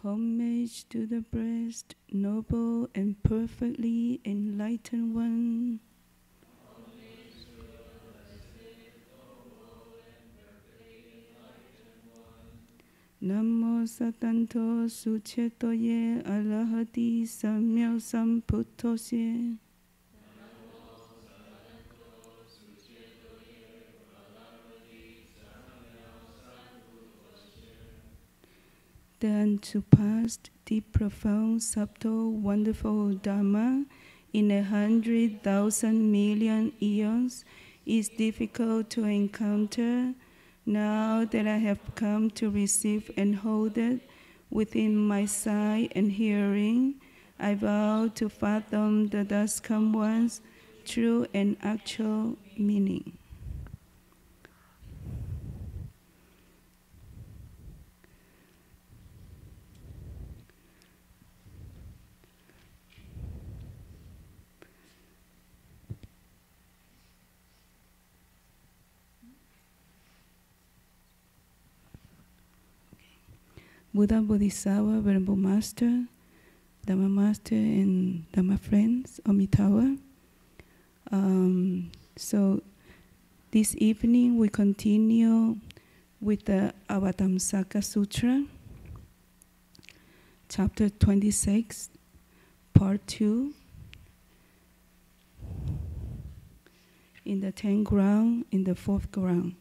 Homage to the breast, noble and perfectly enlightened one. Homage to the blessed, noble and perfectly enlightened one. Namo Satanto Suchetoye Arahati Samya Samputtosye. The unsurpassed, deep, profound, subtle, wonderful Dharma in 100,000 million eons is difficult to encounter. Now that I have come to receive and hold it within my sight and hearing, I vow to fathom the thus come one's true and actual meaning. Buddha, Bodhisattva, Venerable Master, Dhamma Master, and Dhamma friends, Amitabha. So this evening we continue with the Avatamsaka Sutra, chapter 26, part 2, in the 10th ground, in the 4th ground.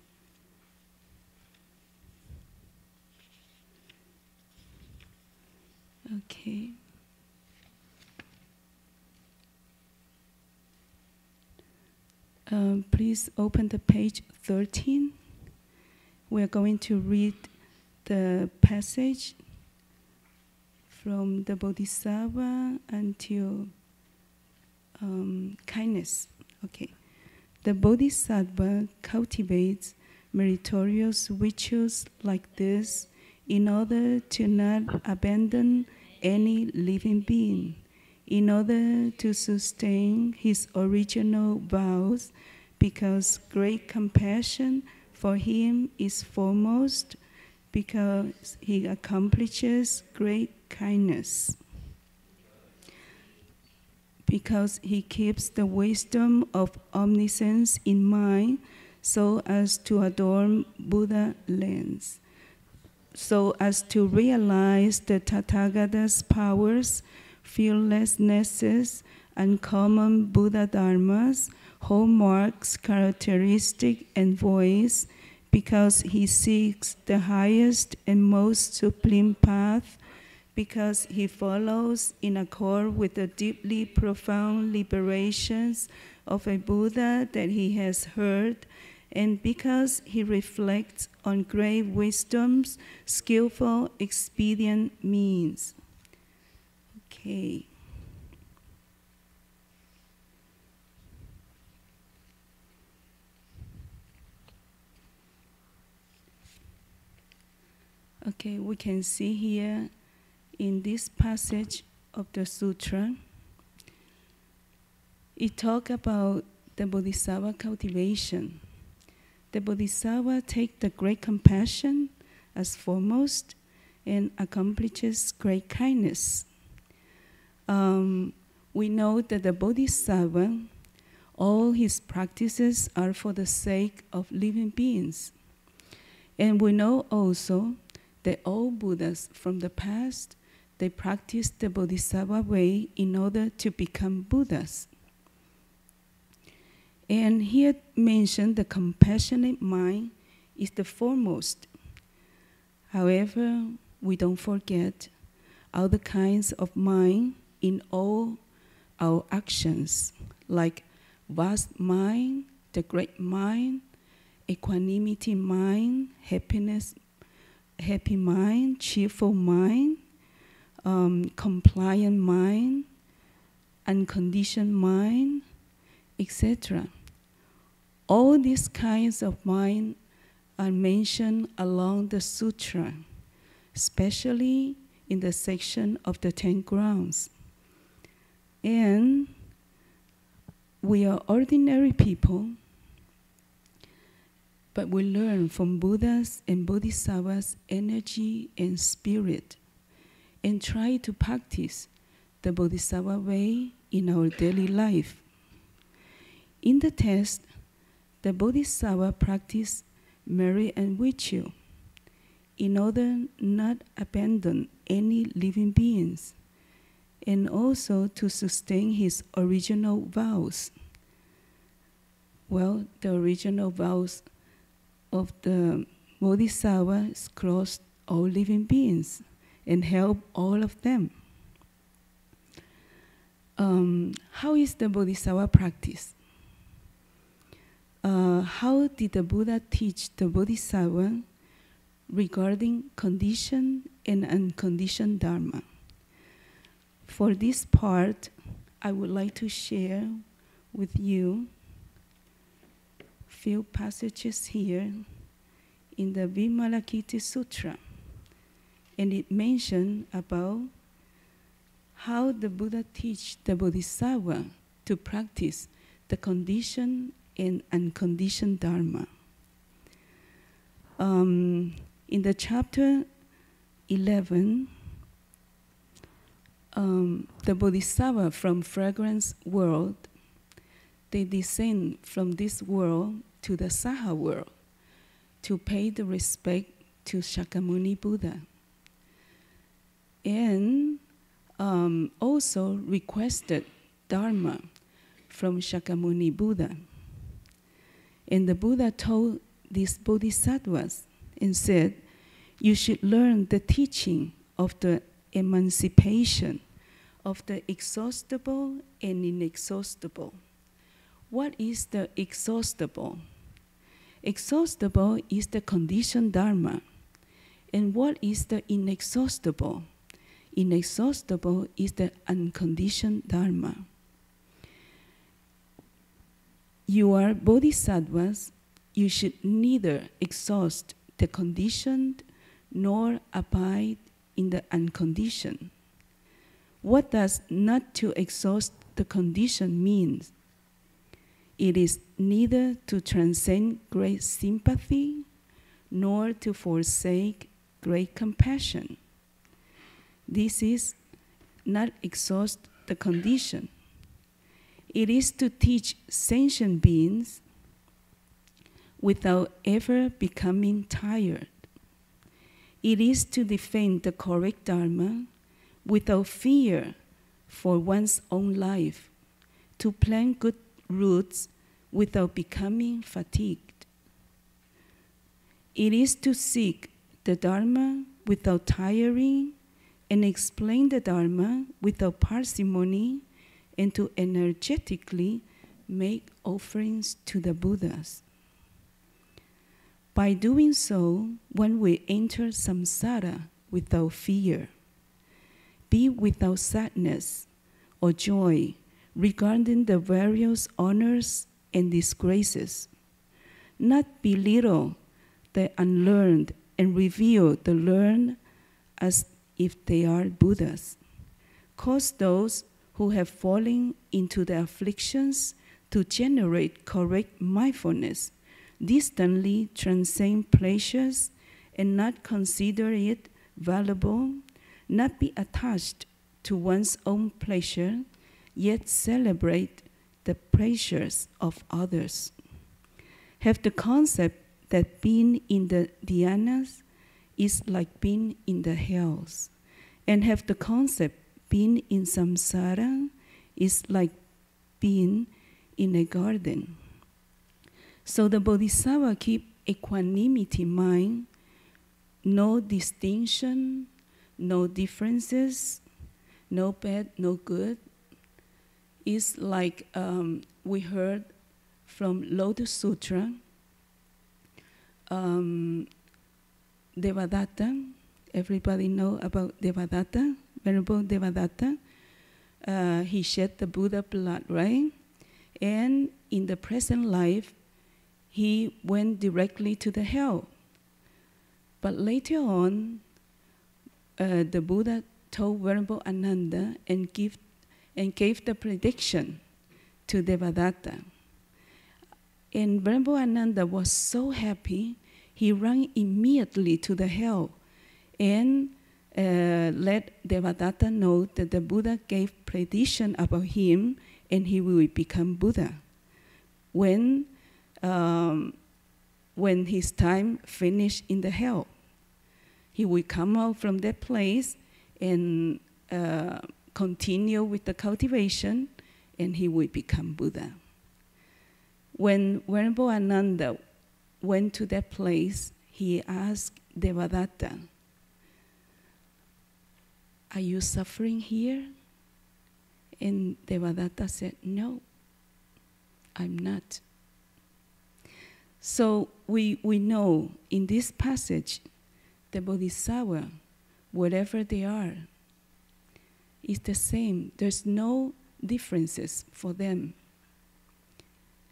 Okay. Please open the page 13. We are going to read the passage from the Bodhisattva until kindness. Okay. The Bodhisattva cultivates meritorious virtues like this in order to not abandon any living being, in order to sustain his original vows, because great compassion for him is foremost, because he accomplishes great kindness, because he keeps the wisdom of omniscience in mind so as to adorn Buddha lands, so as to realize the Tathagata's powers, fearlessnesses, uncommon Buddha dharmas, hallmarks, characteristic, and voice, because he seeks the highest and most sublime path, because he follows in accord with the deeply profound liberations of a Buddha that he has heard, and because he reflects on great wisdom's skillful, expedient means. Okay. Okay, we can see here in this passage of the sutra, it talks about the Bodhisattva cultivation. The Bodhisattva takes the great compassion as foremost and accomplishes great kindness. We know that the Bodhisattva, all his practices are for the sake of living beings. And we know also that all Buddhas from the past, they practiced the Bodhisattva way in order to become Buddhas. And here mentioned the compassionate mind is the foremost. However, we don't forget other kinds of mind in all our actions, like vast mind, the great mind, equanimity mind, happy mind, cheerful mind, compliant mind, unconditioned mind, etc. All these kinds of mind are mentioned along the sutra, especially in the section of the 10 grounds. And we are ordinary people, but we learn from Buddhas and Bodhisattvas' energy and spirit. and try to practice the Bodhisattva way in our daily life. In the text, the Bodhisattva practiced merit and virtue in order not abandon any living beings, and also to sustain his original vows. Well, the original vows of the Bodhisattva is close all living beings and help all of them. How is the Bodhisattva practice? How did the Buddha teach the Bodhisattva regarding conditioned and unconditioned Dharma? For this part, I would like to share with you a few passages here in the Vimalakirti Sutra. And it mentioned about how the Buddha teach the Bodhisattva to practice the conditioned and unconditioned Dharma. In the chapter 11, the Bodhisattva from fragrance world, they descend from this world to the Sabha world to pay the respect to Shakyamuni Buddha. And also requested Dharma from Shakyamuni Buddha. And the Buddha told these bodhisattvas and said, you should learn the teaching of the emancipation of the exhaustible and inexhaustible. What is the exhaustible? Exhaustible is the conditioned Dharma. And what is the inexhaustible? Inexhaustible is the unconditioned Dharma. You are bodhisattvas, you should neither exhaust the conditioned nor abide in the unconditioned. What does not to exhaust the conditioned mean? It is neither to transcend great sympathy nor to forsake great compassion. This is not exhaust the condition. It is to teach sentient beings without ever becoming tired. It is to defend the correct Dharma without fear for one's own life, to plant good roots without becoming fatigued. It is to seek the Dharma without tiring and explain the Dharma without parsimony, and to energetically make offerings to the Buddhas. By doing so, one will enter samsara without fear, be without sadness or joy regarding the various honors and disgraces, not belittle the unlearned and reveal the learned as if they are Buddhas, cause those who have fallen into the afflictions to generate correct mindfulness, distantly transcend pleasures and not consider it valuable, not be attached to one's own pleasure, yet celebrate the pleasures of others. Have the concept that being in the dhyanas is like being in the hells, and have the concept being in samsara is like being in a garden. So the Bodhisattva keep equanimity mind, no distinction, no differences, no bad, no good. It's like we heard from Lotus Sutra, Devadatta. Everybody know about Devadatta, Venerable Devadatta. He shed the Buddha blood, right? And in the present life, he went directly to the hell. But later on, the Buddha told Venerable Ananda and gave the prediction to Devadatta. And Venerable Ananda was so happy, he ran immediately to the hell and let Devadatta know that the Buddha gave prediction about him and he will become Buddha when his time finished in the hell. He will come out from that place and continue with the cultivation, and he will become Buddha. When Venerable Ananda went to that place, he asked Devadatta, "Are you suffering here?" And Devadatta said, "No, I'm not." So we know in this passage, the Bodhisattva, wherever they are, is the same. There's no differences for them.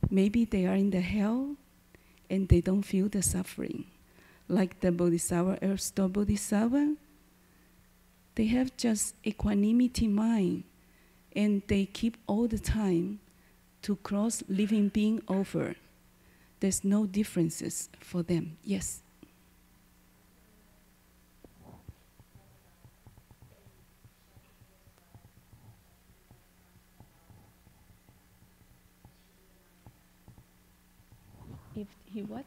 Maybe they are in the hell and they don't feel the suffering. Like the Bodhisattva, Aristotle Bodhisattva, they have just equanimity mind, and they keep all the time to cross living being over. There's no differences for them. Yes? If he what?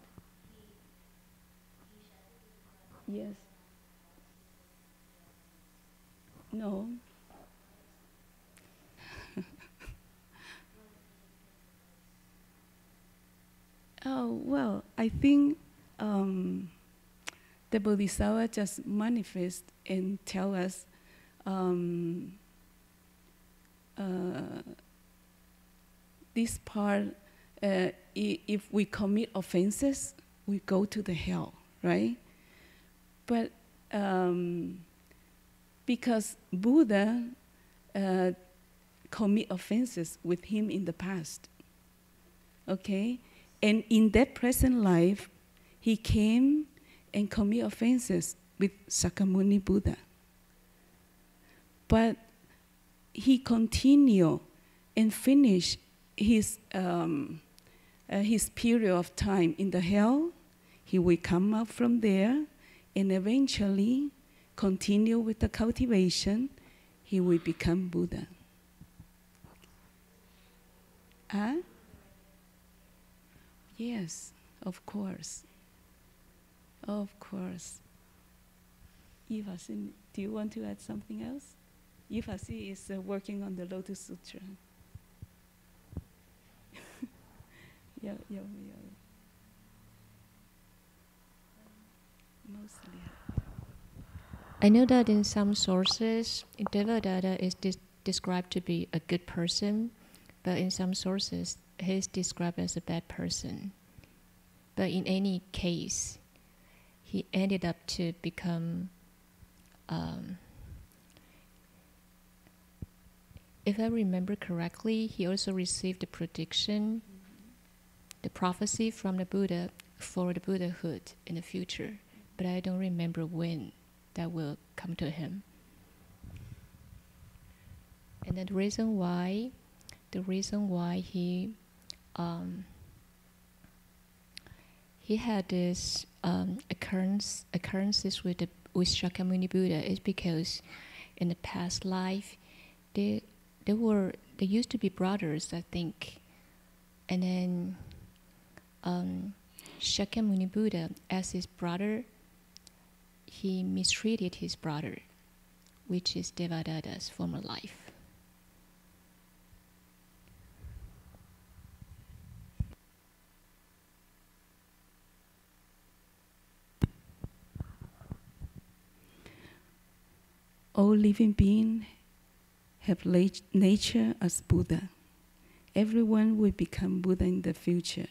Yes. No. Oh, well, I think the Bodhisattva just manifest and tell us this part, if we commit offenses, we go to the hell, right? But because Buddha commit offenses with him in the past, okay? And in that present life, he came and commit offenses with Shakyamuni Buddha. But he continued and finished his period of time in the hell. He will come out from there and eventually continue with the cultivation. He will become Buddha. Huh? Yes, of course. Of course. Yifasi, do you want to add something else? Yifasi is working on the Lotus Sutra. Yeah. Mostly. I know that in some sources, Devadatta is described to be a good person, but in some sources, he is described as a bad person. But in any case, he ended up to become, if I remember correctly, he also received the prediction, the prophecy from the Buddha for the Buddhahood in the future. But I don't remember when that will come to him. And the reason why he had this occurrences with Shakyamuni Buddha is because in the past life they used to be brothers, I think, and then Shakyamuni Buddha, as his brother, he mistreated his brother, which is Devadatta's former life. All living beings have nature as Buddha. Everyone will become Buddha in the future,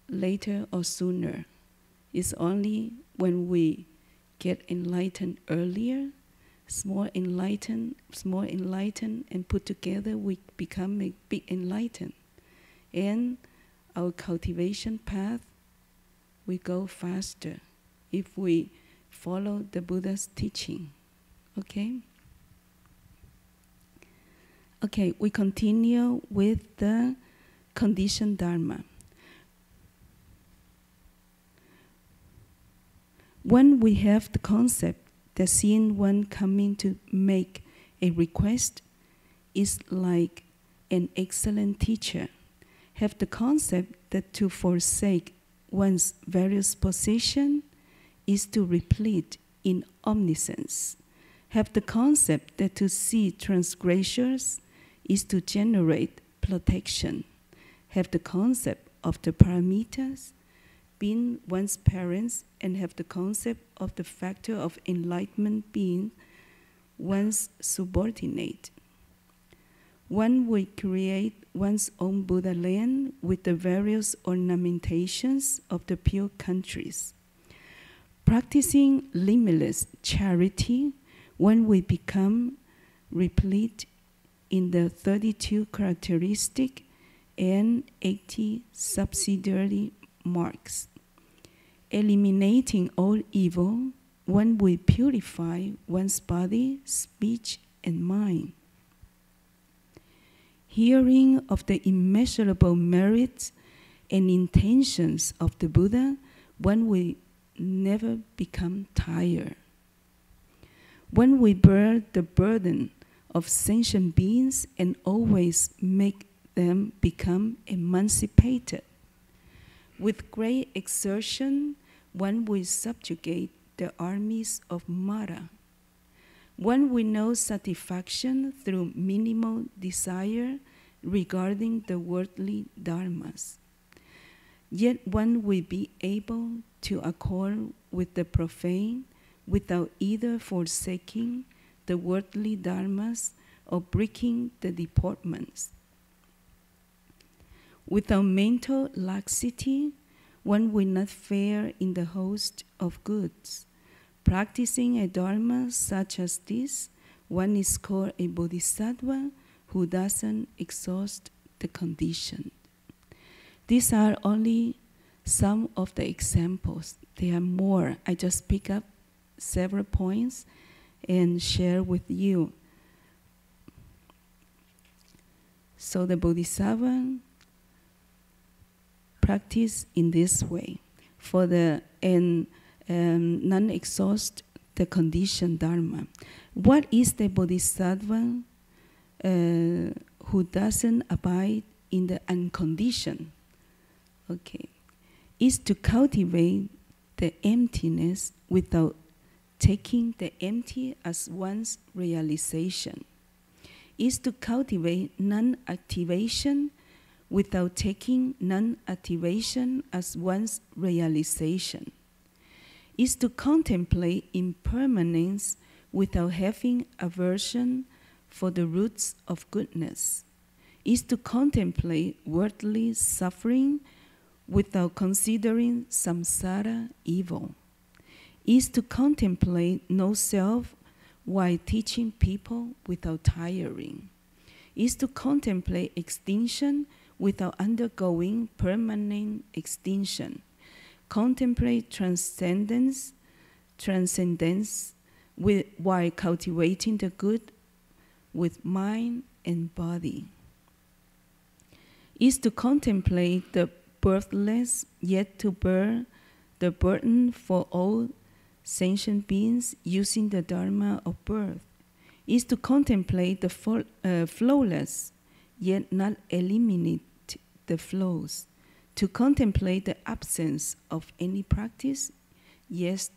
later or sooner. It's only when we get enlightened earlier, small enlightened, and put together, we become a big enlightened. And our cultivation path, we go faster if we follow the Buddha's teaching. Okay? Okay, we continue with the conditioned Dharma. When we have the concept that seeing one coming to make a request is like an excellent teacher. Have the concept that to forsake one's various position is to replete in omniscience. Have the concept that to see transgressors is to generate protection. Have the concept of the paramitas, being one's parents, and have the concept of the factor of enlightenment being one's subordinate. One will create one's own Buddha land with the various ornamentations of the pure countries. Practicing limitless charity, one will become replete in the 32 characteristic and 80 subsidiary marks. Eliminating all evil, one will purify one's body, speech, and mind. Hearing of the immeasurable merits and intentions of the Buddha, one will never become tired. One will bear the burden of sentient beings and always make them become emancipated. With great exertion, one will subjugate the armies of Mara. One will know satisfaction through minimal desire regarding the worldly dharmas. Yet one will be able to accord with the profane without either forsaking the worldly dharmas or breaking the deportments. Without mental laxity, one will not fare in the host of goods. Practicing a dharma such as this, one is called a bodhisattva who doesn't exhaust the condition. These are only some of the examples. There are more. I just pick up several points and share with you. So the bodhisattva practice in this way for the non-exhaust the conditioned dharma. What is the bodhisattva who doesn't abide in the unconditioned? Okay, is to cultivate the emptiness without taking the empty as one's realization. Is to cultivate non-activation without taking non-activation as one's realization. Is to contemplate impermanence without having aversion for the roots of goodness. Is to contemplate worldly suffering without considering samsara evil. Is to contemplate no self while teaching people without tiring. Is to contemplate extinction without undergoing permanent extinction. Contemplate transcendence while cultivating the good with mind and body. Is to contemplate the birthless, yet to bear the burden for all sentient beings using the dharma of birth. Is to contemplate the flowless, yet not eliminate the flows. To contemplate the absence of any practice, yes,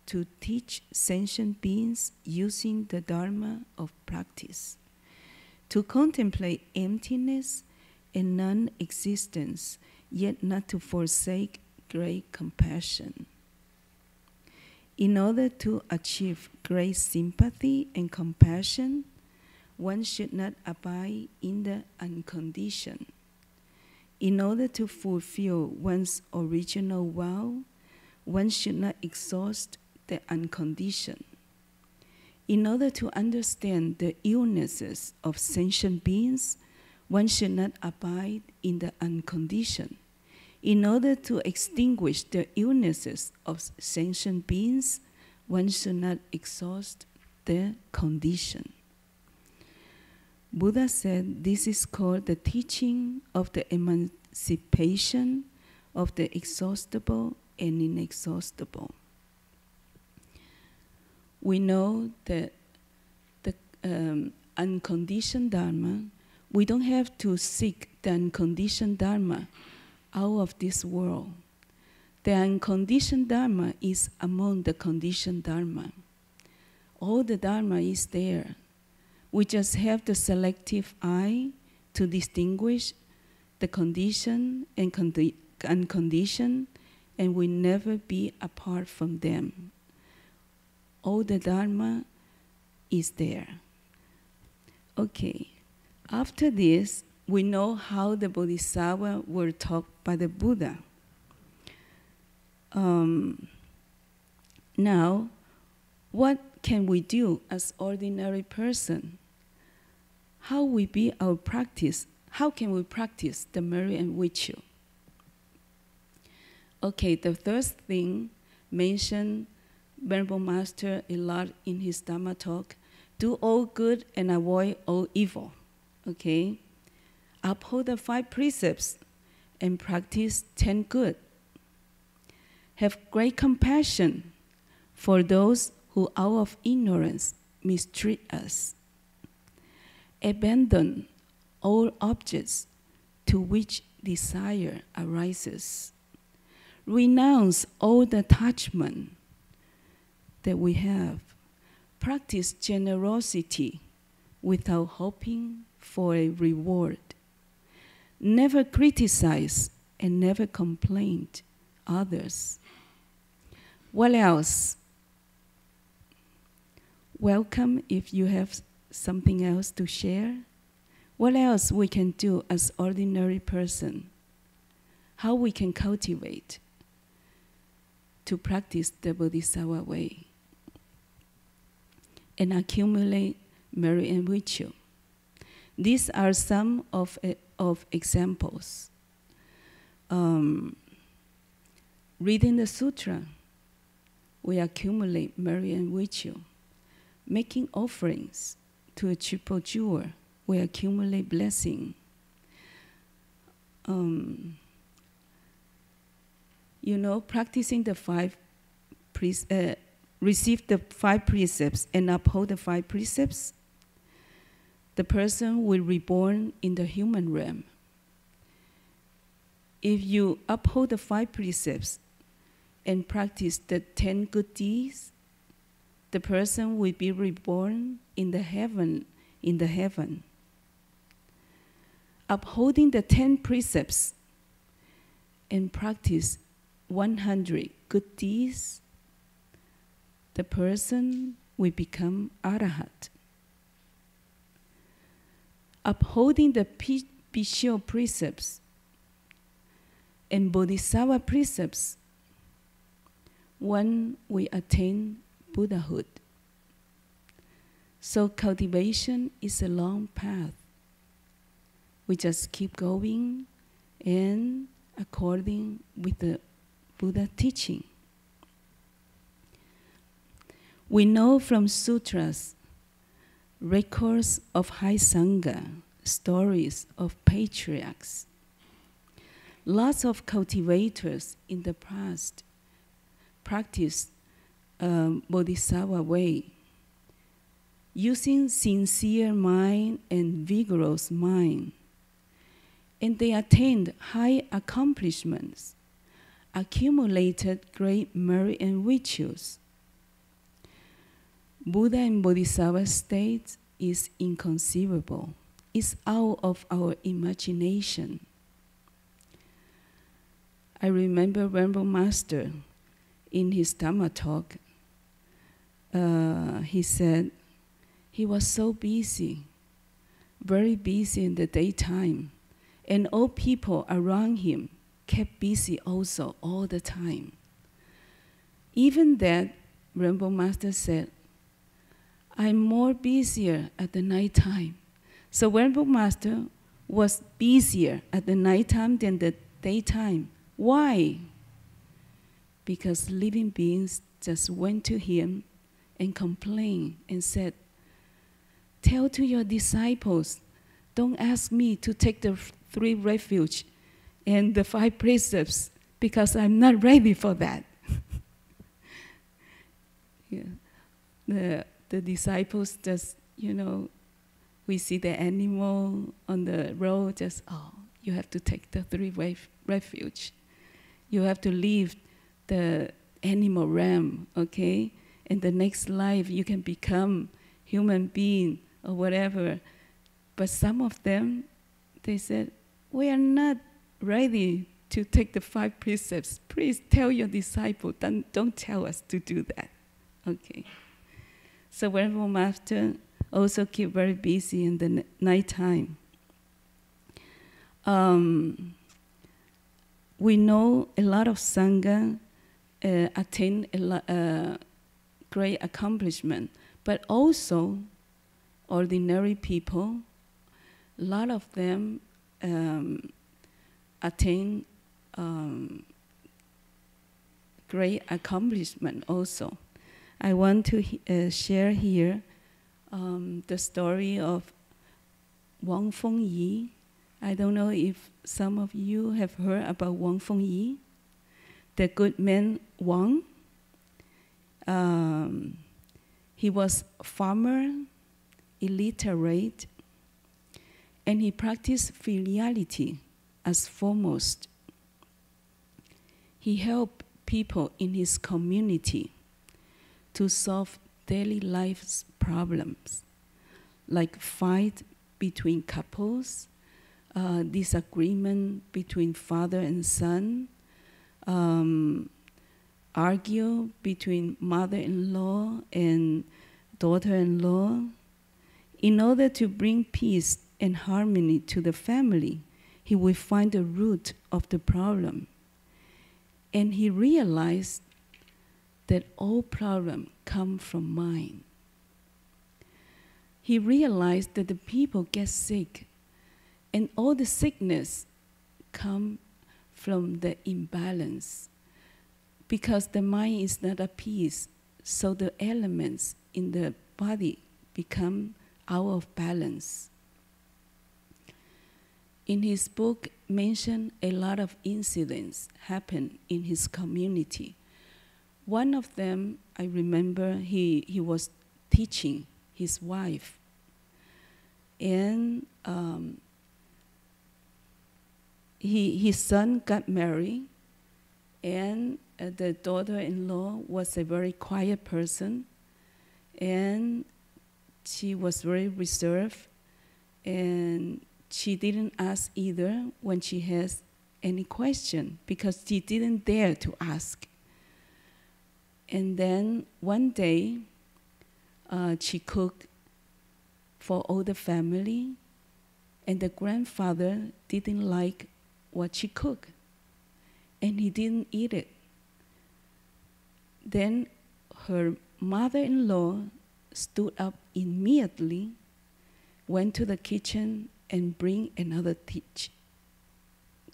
to teach sentient beings using the dharma of practice. To contemplate emptiness and non-existence, yet not to forsake great compassion. In order to achieve great sympathy and compassion, one should not abide in the unconditioned. In order to fulfill one's original vow, one should not exhaust the unconditioned. In order to understand the illnesses of sentient beings, one should not abide in the unconditioned. In order to extinguish the illnesses of sentient beings, one should not exhaust the condition. Buddha said this is called the teaching of the emancipation of the exhaustible and inexhaustible. we know that the unconditioned Dharma, we don't have to seek the unconditioned Dharma out of this world. The unconditioned Dharma is among the conditioned Dharma. All the Dharma is there. We just have the selective eye to distinguish the conditioned and unconditioned, and we never be apart from them. All the Dharma is there. Okay, after this, we know how the Bodhisattva were taught by the Buddha. Now, what can we do as ordinary person? How we be our practice? How can we practice the merit and virtue? Okay, the first thing mentioned Venerable Master a lot in his Dhamma talk: do all good and avoid all evil. Okay, uphold the 5 precepts and practice 10 good. Have great compassion for those who out of ignorance mistreat us. Abandon all objects to which desire arises. Renounce all the attachment that we have. Practice generosity without hoping for a reward. Never criticize and never complain others. What else? Welcome if you have something else to share. What else we can do as ordinary person? How we can cultivate to practice the Bodhisattva way and accumulate merit and virtue. These are some of examples. Reading the sutra, we accumulate merit and virtue. Making offerings to a triple jewel, we accumulate blessing. Practicing the 5 receive the 5 precepts and uphold the 5 precepts, the person will be reborn in the human realm. If you uphold the 5 precepts and practice the 10 good deeds, the person will be reborn in the heaven. Upholding the 10 precepts and practice 100 good deeds, the person will become Arahat. Upholding the Bhikkhu precepts and Bodhisattva precepts, one will attain Buddhahood. So cultivation is a long path. We just keep going and according with the Buddha teaching. We know from sutras, records of high Sangha, stories of patriarchs. Lots of cultivators in the past practiced Bodhisattva way, using sincere mind and vigorous mind. And they attained high accomplishments, accumulated great merit and virtues. Buddha and Bodhisattva state is inconceivable. It's out of our imagination. I remember Venerable Master in his Dhamma talk, he said he was so busy, very busy in the daytime, and all people around him kept busy also all the time. Even that, Venerable Master said, I'm more busier at the night time. So Venerable Master was busier at the night time than the daytime. Why? Because living beings just went to him and complained and said, tell to your disciples, don't ask me to take the 3 refuge and the 5 precepts because I'm not ready for that. Yeah. the disciples just, we see the animal on the road, just, you have to take the three-way refuge. You have to leave the animal realm, okay? In the next life, you can become human being or whatever. But some of them, they said, we are not ready to take the 5 precepts. Please tell your disciple, don't tell us to do that. Okay. So Venerable Master also keep very busy in the night time. We know a lot of Sangha attain great accomplishment, but also ordinary people, a lot of them attain great accomplishment also. I want to share here the story of Wang Fengyi. I don't know if some of you have heard about Wang Fengyi, the good man Wang. He was a farmer, illiterate, and he practiced filiality as foremost. He helped people in his community to solve daily life's problems, like fight between couples, disagreement between father and son, argue between mother-in-law and daughter-in-law. In order to bring peace and harmony to the family, he will find the root of the problem. And he realized that all problems come from mind. He realized that the people get sick, and all the sickness come from the imbalance, because the mind is not at peace, so the elements in the body become out of balance. In his book, mentioned a lot of incidents happened in his community. One of them, I remember, he was teaching his wife, and his son got married, and the daughter-in-law was a very quiet person, and she was very reserved, and she didn't ask either when she has any question, because she didn't dare to ask. And then one day, she cooked for all the family, and the grandfather didn't like what she cooked, and he didn't eat it. Then her mother-in-law stood up immediately, went to the kitchen and bring another dish.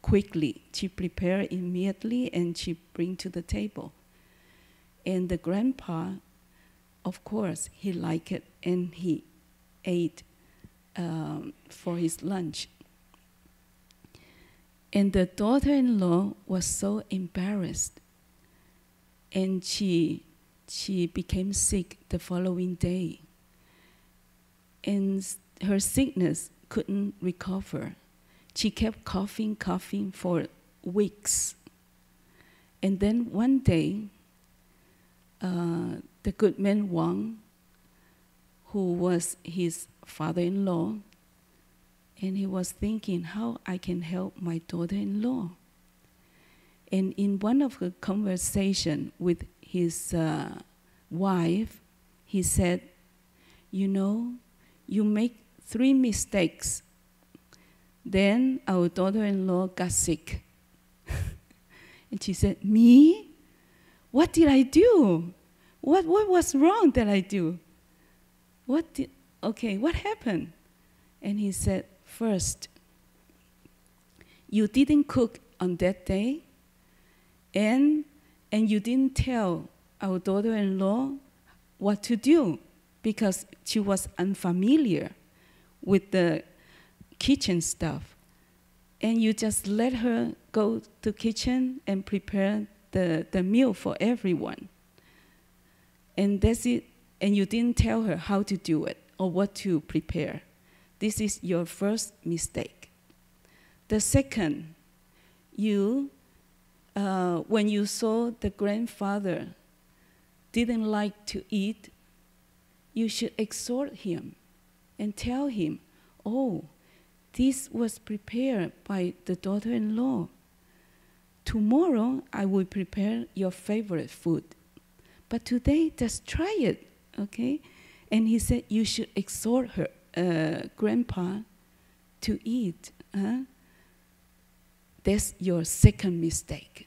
Quickly, she prepared immediately and she bring to the table. And the grandpa, of course, he liked it and he ate for his lunch. And the daughter-in-law was so embarrassed, and she became sick the following day. And her sickness couldn't recover. She kept coughing for weeks. And then one day, the good man Wang, who was his father-in-law, and he was thinking how I can help my daughter-in-law. And in one of the conversation with his wife, he said, you make 3 mistakes. Then our daughter-in-law got sick. And she said, me? What did I do? What was wrong that I do? What happened? And he said, first, you didn't cook on that day, and you didn't tell our daughter-in-law what to do, because she was unfamiliar with the kitchen stuff. And you just let her go to kitchen and prepare the meal for everyone. And that's it. and you didn't tell her how to do it or what to prepare. This is your first mistake. The second, when you saw the grandfather didn't like to eat, you should exhort him and tell him, oh, this was prepared by the daughter-in-law. Tomorrow I will prepare your favorite food. But today, just try it, okay? And he said, you should exhort her, grandpa, to eat. That's your second mistake.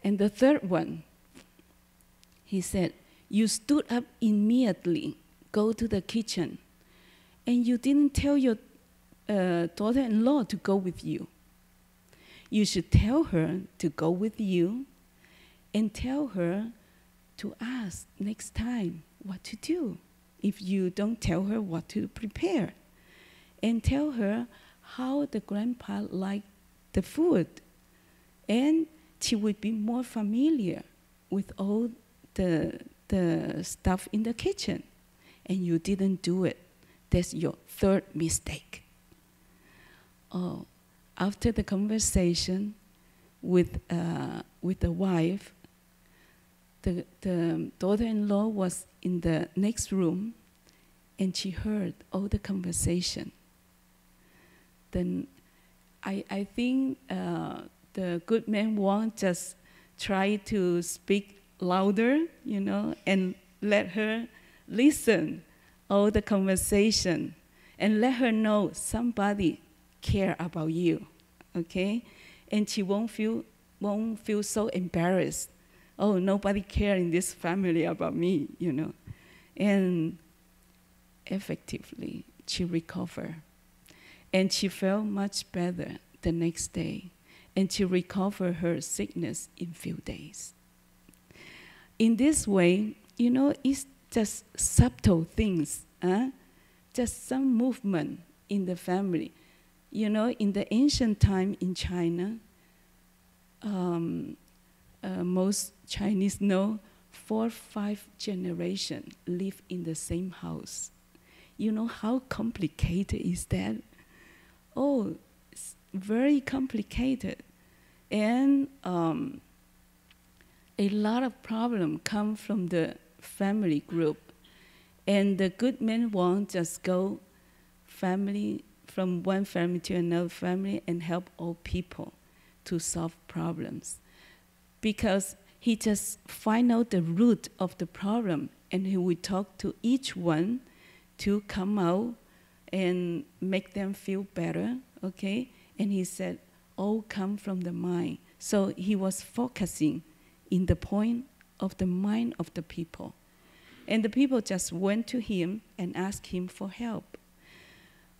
And the third one, he said, you stood up immediately, go to the kitchen, and you didn't tell your daughter-in-law to go with you. You should tell her to go with you and tell her to ask next time what to do if you don't tell her what to prepare. And tell her how the grandpa liked the food. And she would be more familiar with all the stuff in the kitchen. And you didn't do it. That's your third mistake. Oh, after the conversation with the wife, the daughter-in-law was in the next room, and she heard all the conversation. Then I think the good man Wang just tried to speak louder, and let her listen all the conversation, and let her know somebody care about you, okay? And she won't feel so embarrassed. Oh, nobody care in this family about me, And effectively, she recovered. And she felt much better the next day. And she recovered her sickness in few days. In this way, it's just subtle things, just some movement in the family. In the ancient time in China, most Chinese know 4 or 5 generations live in the same house. You know how complicated is that? Oh, it's very complicated. And a lot of problems come from the family group. And the good man won't just go from one family to another family and help all people to solve problems. Because he just find out the root of the problem, and he would talk to each one to come out and make them feel better, okay? And he said, all come from the mind. So he was focusing in the point of the mind of the people. And the people just went to him and asked him for help.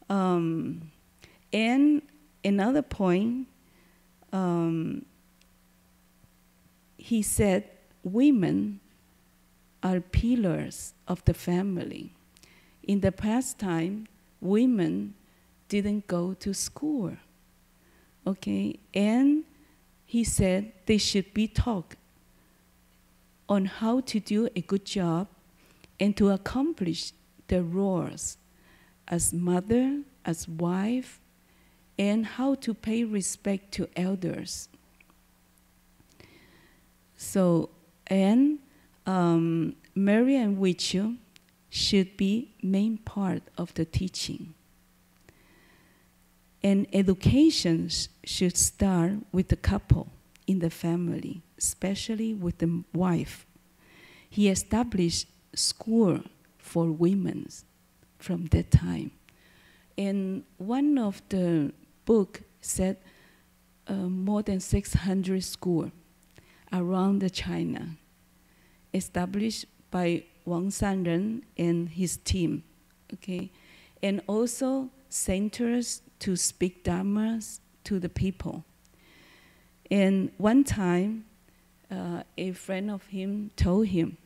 And another point, he said, women are pillars of the family. In the past time, women didn't go to school, okay? And he said they should be taught on how to do a good job and to accomplish the roles as mother, as wife, and how to pay respect to elders. So, and Mary and Wichu should be main part of the teaching. And education should start with the couple in the family, especially with the wife. He established school for women from that time. And one of the book said more than 600 schools around the China, established by Wang Sanren and his team, okay? And also centers to speak Dharmas to the people. And one time, a friend of him told him,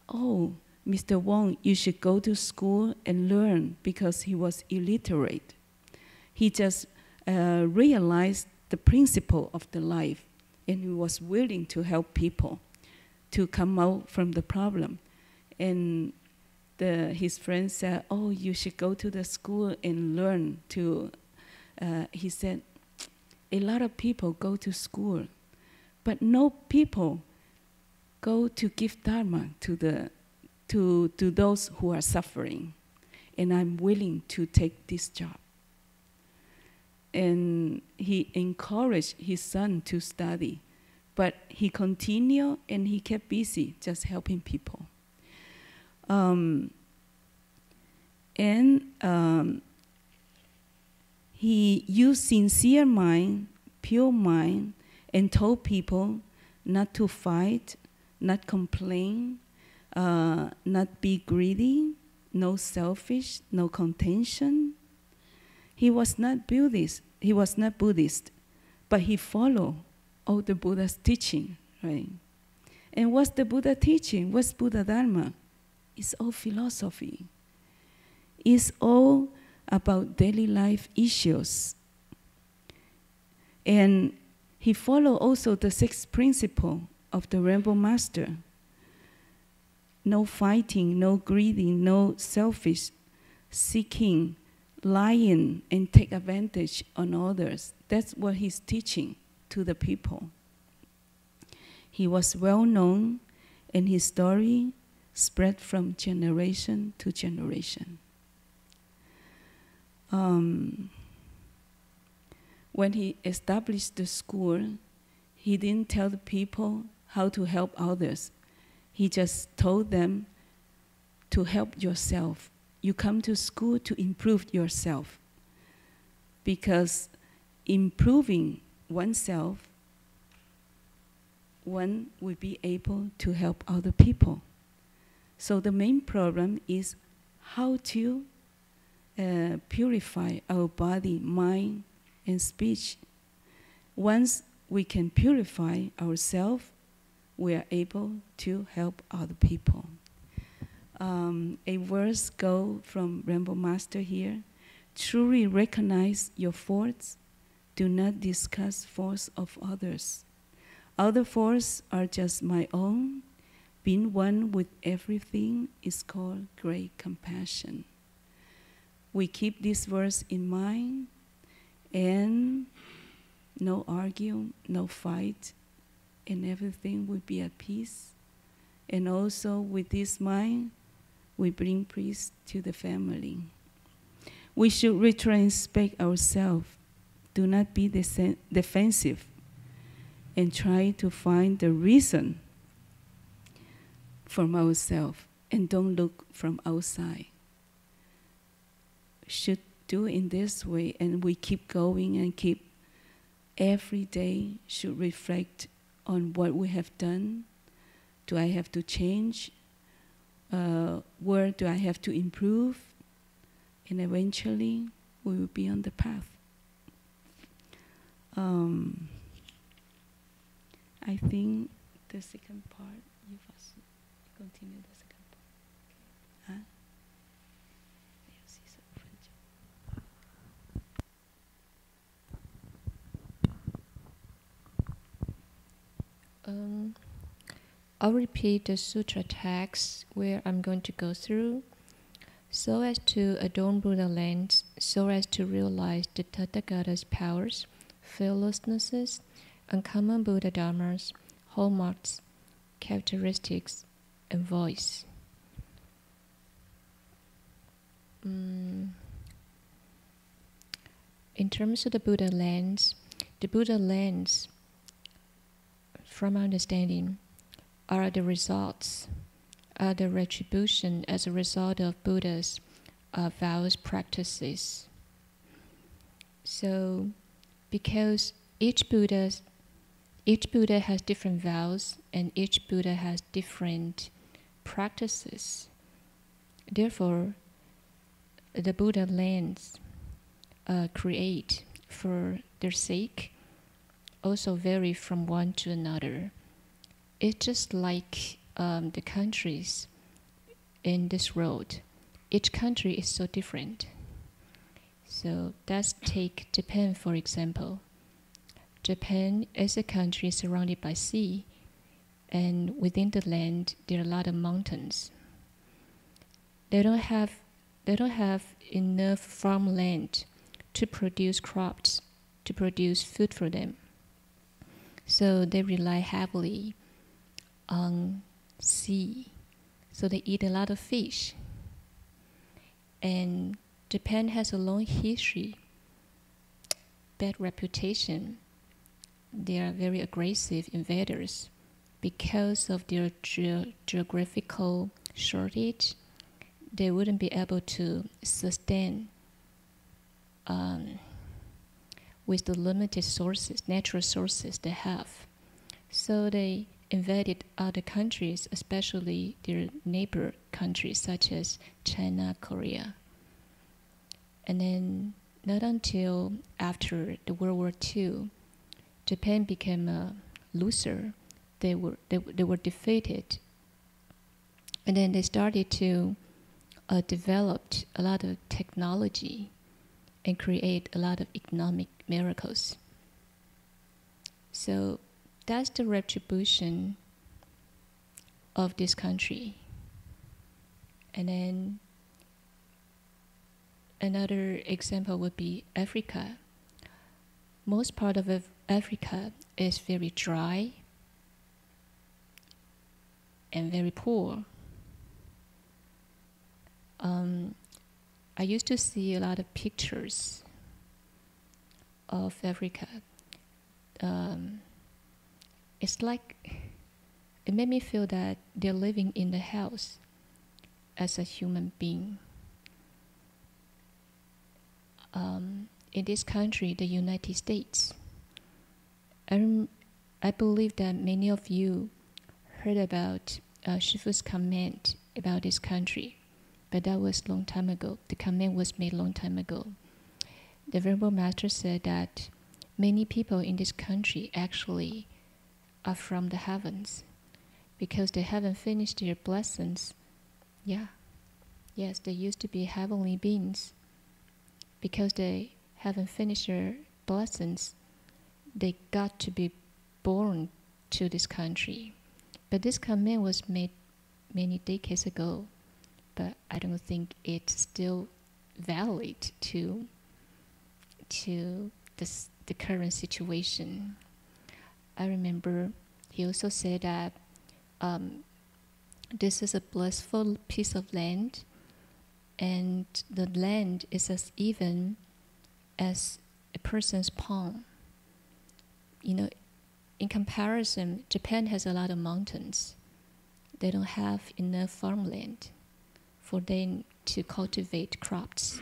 oh, Mr. Wang, you should go to school and learn, because he was illiterate. He just realized the principle of the life, and he was willing to help people to come out from the problem. And his friend said, "Oh, you should go to the school and learn to." He said, "A lot of people go to school, but no people go to give dharma to those who are suffering, and I'm willing to take this job." And he encouraged his son to study, but he continued and he kept busy just helping people. He used sincere mind, pure mind, and told people not to fight, not complain, not be greedy, no selfish, no contention. He was not Buddhist. He was not Buddhist, but he followed all the Buddha's teaching, right? And what's the Buddha teaching? What's Buddha Dharma? It's all philosophy. It's all about daily life issues. And he followed also the sixth principle of the Rainbow Master. No fighting, no greedy, no selfish seeking, lying, and take advantage on others. That's what he's teaching to the people. He was well known, and his story spread from generation to generation. When he established the school, he didn't tell the people how to help others. He just told them to help yourself. You come to school to improve yourself, because improving oneself, one will be able to help other people. So the main problem is how to purify our body, mind, and speech. Once we can purify ourselves, we are able to help other people. A verse go from Rainbow Master here. Truly recognize your faults. Do not discuss faults of others. Other faults are just my own. Being one with everything is called great compassion. We keep this verse in mind, and no argue, no fight, and everything will be at peace. And also with this mind, we bring peace to the family. We should retrospect ourselves. Do not be defensive, and try to find the reason from ourselves, and don't look from outside. Should do in this way, and we keep going and keep every day should reflect on what we have done. Do I have to change? Where do I have to improve? And eventually we will be on the path. I think the second part, you first continue the second part. I'll repeat the sutra text where I'm going to go through, so as to adorn Buddha lands, so as to realize the Tathagata's powers, fearlessnesses, uncommon Buddha dharmas, hallmarks, characteristics, and voice. In terms of the Buddha lands, from my understanding, are the results, are the retribution as a result of Buddha's vows practices. So, because each Buddha has different vows, and each Buddha has different practices. Therefore, the Buddha lands create for their sake also vary from one to another. It's just like the countries in this world. Each country is so different. So let's take Japan, for example. Japan is a country surrounded by sea, and within the land there are a lot of mountains. they don't have enough farmland to produce crops, to produce food for them. So they rely heavily on sea. So they eat a lot of fish. And Japan has a long history, bad reputation. They are very aggressive invaders because of their geographical shortage. They wouldn't be able to sustain with the limited sources, natural sources they have. So they invaded other countries, especially their neighbor countries such as China, Korea. And then not until after the World War II, Japan became a loser. They were defeated. And then they started to develop a lot of technology and create a lot of economic miracles. So that's the retribution of this country. And then another example would be Africa. Most part of Africa is very dry and very poor. I used to see a lot of pictures of Africa. It's like, it made me feel that they're living in the house as a human being. In this country, the United States, I believe that many of you heard about Shifu's comment about this country, but that was a long time ago. The comment was made a long time ago. The Venerable Master said that many people in this country actually are from the heavens because they haven't finished their blessings. Yes, they used to be heavenly beings. Because they haven't finished their blessings, they got to be born to this country. But this comment was made many decades ago, but I don't think it's still valid to the current situation. I remember he also said that this is a blissful piece of land, and the land is as even as a person's palm. You know, in comparison, Japan has a lot of mountains. They don't have enough farmland for them to cultivate crops.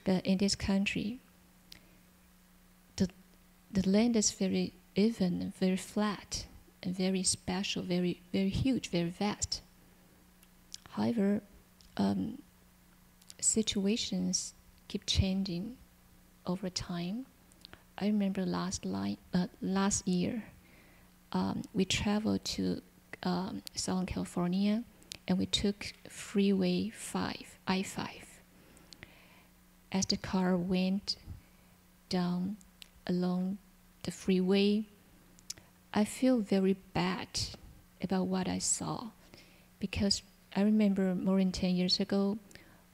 But in this country, the land is very even and very flat and very special, very, very huge, very vast. However, situations keep changing over time. I remember last year, we traveled to Southern California, and we took Freeway 5, I-5. As the car went down along the freeway, I feel very bad about what I saw, because I remember more than 10 years ago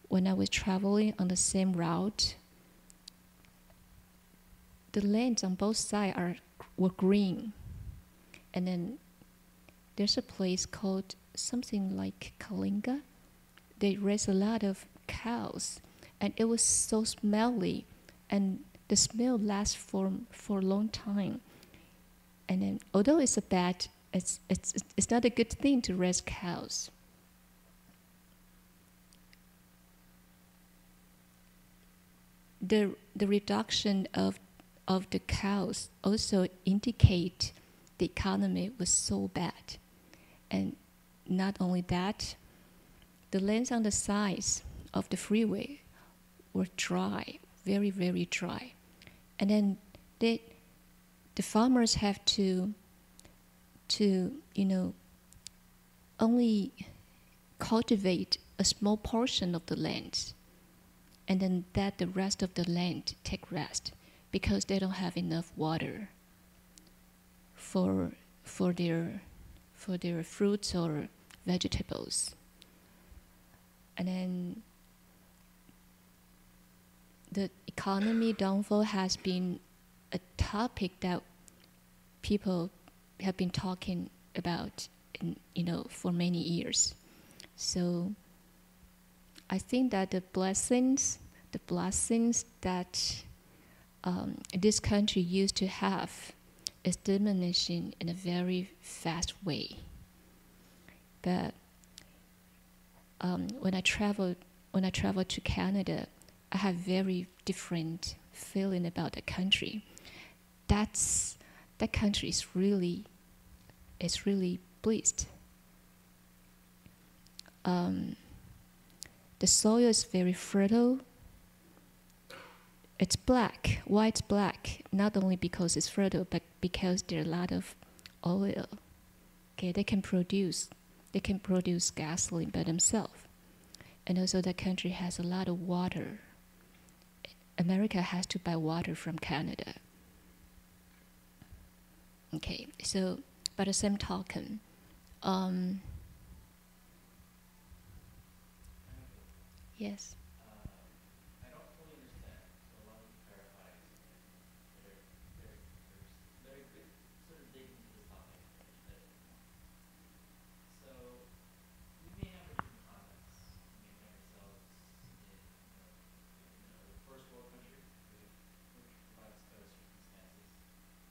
when I was traveling on the same route, the lands on both sides were green. And then there's a place called something like Kalinga. They raise a lot of cows, and it was so smelly, and the smell lasts for a long time. And then, although it's it's not a good thing to raise cows. The reduction of the cows also indicate the economy was so bad. And not only that, the lands on the sides of the freeway were dry, very, very dry. And then the farmers have to only cultivate a small portion of the land, and then that the rest of the land take rest, because they don't have enough water for their fruits or vegetables. And then the economy downfall has been a topic that people have been talking about, for many years. So I think that the blessings that this country used to have is diminishing in a very fast way. But when I traveled to Canada, I have very different feeling about the country. That country is really blessed. The soil is very fertile. It's black. Why it's black? Not only because it's fertile, but because there are a lot of oil. Okay, they can produce gasoline by themselves. And also the country has a lot of water. America has to buy water from Canada. Okay, so by the same token, yes. I don't fully understand, so allow me to clarify. There's very good sort of dig into this topic. So we may have a different context. We may find ourselves in a first world country, which provides better circumstances.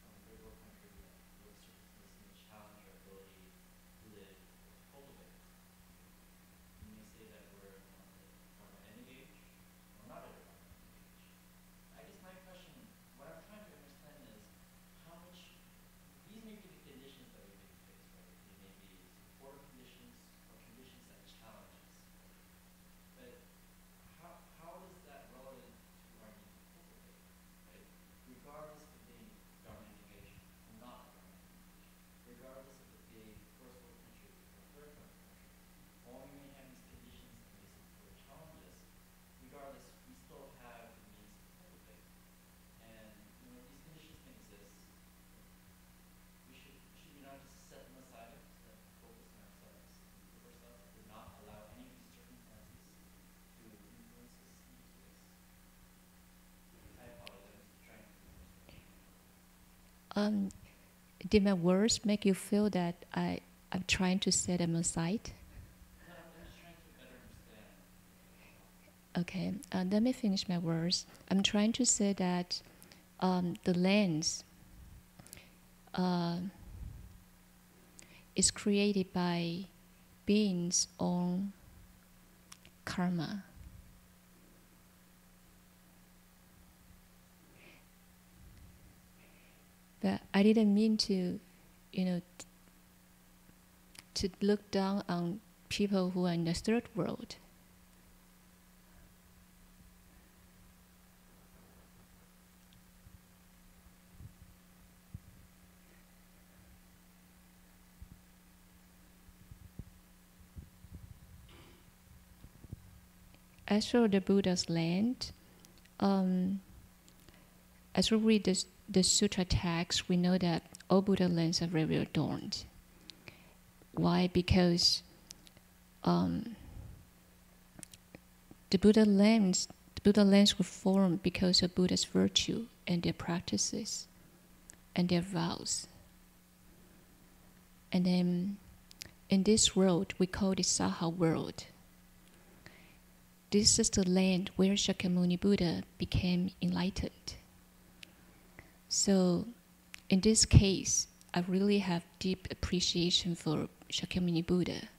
A third world country where the circumstances may challenge our ability to live or to cultivate. You may say that we're on the end age, or not at a end age. I guess my question, what I'm trying to understand is how much, these may be the conditions that we may face, right? They may be supportive conditions or conditions that challenge us. But how is that relevant to our need to cultivate, right? Regardless of being government engaged or not government engaged, regardless of it being first world country or third world country, while we may have these conditions that may support challenges, regardless, we still have the means to cultivate. And these conditions can exist. Should we not just set them aside instead of focus on ourselves, improve ourselves, and not allow any of these circumstances to influence us in these ways? I apologize, I'm just trying to. Did my words make you feel that I'm trying to set them aside? No, I'm just trying to better understand. Okay, let me finish my words. I'm trying to say that the lens is created by beings' own karma. But I didn't mean to, to look down on people who are in the third world. As for the Buddha's land, as we read the sutra text, we know that all Buddha lands are very adorned. Why? Because the Buddha lands were formed because of Buddha's virtue and their practices and their vows. And then in this world, we call it Sabha world. This is the land where Shakyamuni Buddha became enlightened. So in this case, I really have deep appreciation for Shakyamuni Buddha,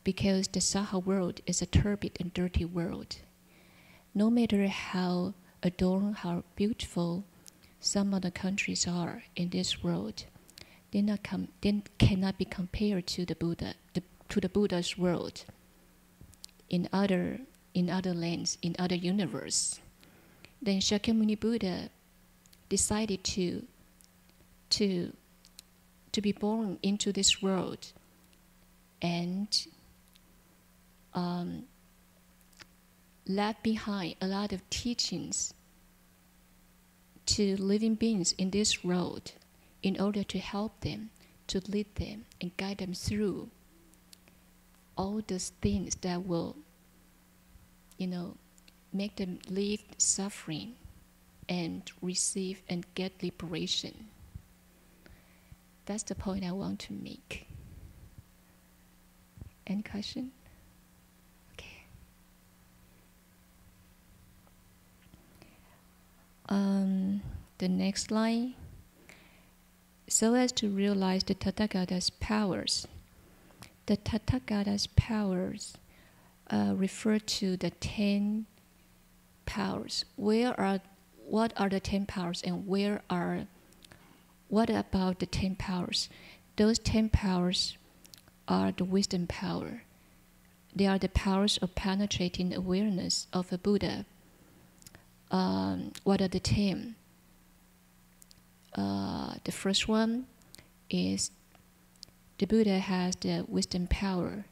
because the Sabha world is a turbid and dirty world. No matter how adorned, how beautiful some other countries are in this world, they cannot be compared to the Buddha, to the Buddha's world in other lands, in other universe. Then Shakyamuni Buddha decided to be born into this world and left behind a lot of teachings to living beings in this world in order to help them, to lead them and guide them through all those things that will make them leave suffering and receive and get liberation. That's the point I want to make. Any question? Okay. The next line. So as to realize the Tathagata's powers. The Tathagata's powers refer to the 10 powers. What are the 10 powers, and what about the 10 powers? Those 10 powers are the wisdom power. They are the powers of penetrating awareness of a Buddha. What are the 10? The first one is the Buddha has the wisdom power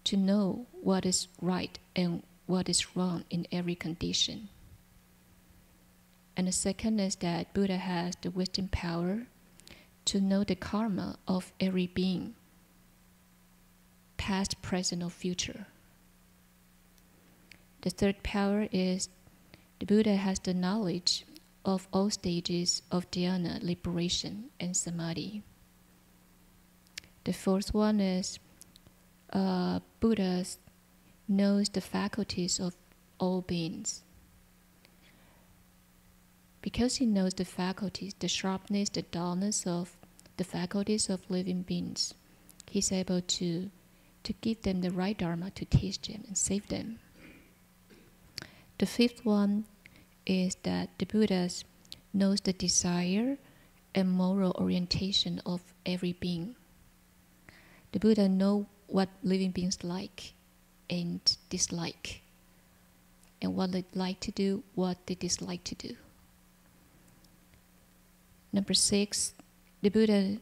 to know what is right and what is wrong in every condition. And the second is that Buddha has the wisdom power to know the karma of every being, past, present, or future. The third power is the Buddha has the knowledge of all stages of dhyana, liberation, and samadhi. The fourth one is Buddha knows the faculties of all beings. Because he knows the faculties, the sharpness, the dullness of the faculties of living beings, he's able to give them the right dharma to teach them and save them. The fifth one is that the Buddha knows the desire and moral orientation of every being. The Buddha knows what living beings like and dislike, and what they like to do, what they dislike to do. Number 6, the Buddha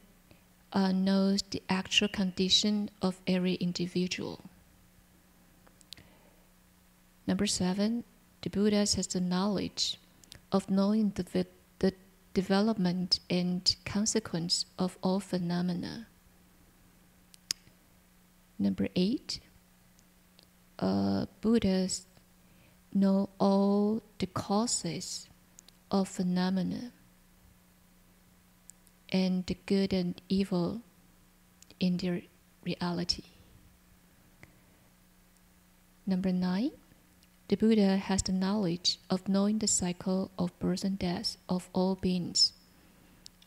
knows the actual condition of every individual. Number 7, the Buddha has the knowledge of knowing the development and consequence of all phenomena. Number 8, Buddhas know all the causes of phenomena and the good and evil in their reality. Number 9, the Buddha has the knowledge of knowing the cycle of birth and death of all beings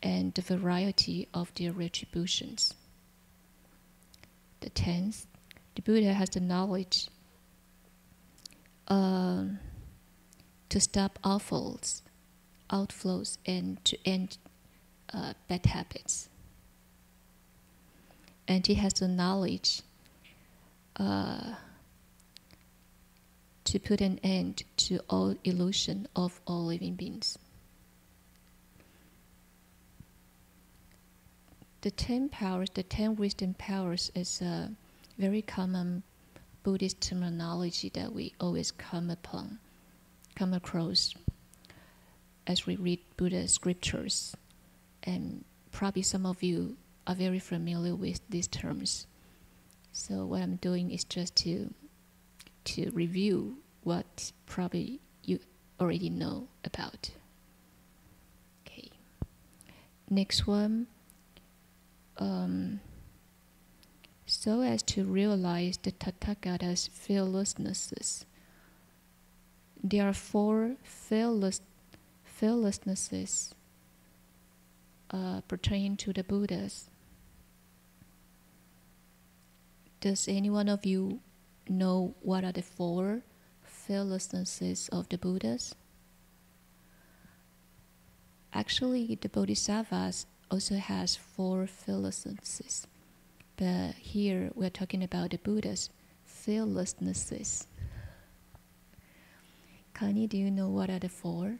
and the variety of their retributions. The 10th, the Buddha has the knowledge to stop outflows and to end bad habits. And he has the knowledge to put an end to all illusion of all living beings. The 10 powers, the 10 wisdom powers, is a very common Buddhist terminology that we always come across as we read Buddha's scriptures. And probably some of you are very familiar with these terms. So what I'm doing is just to review what probably you already know about. Okay. Next one. So as to realize the Tathagata's fearlessnesses. There are 4 fearlessnesses pertaining to the Buddhas. Does any one of you know what are the 4 fearlessnesses of the Buddhas? Actually, the Bodhisattvas also has 4 fearlessnesses, but here we're talking about the Buddha's fearlessnesses. Connie, do you know what are the 4?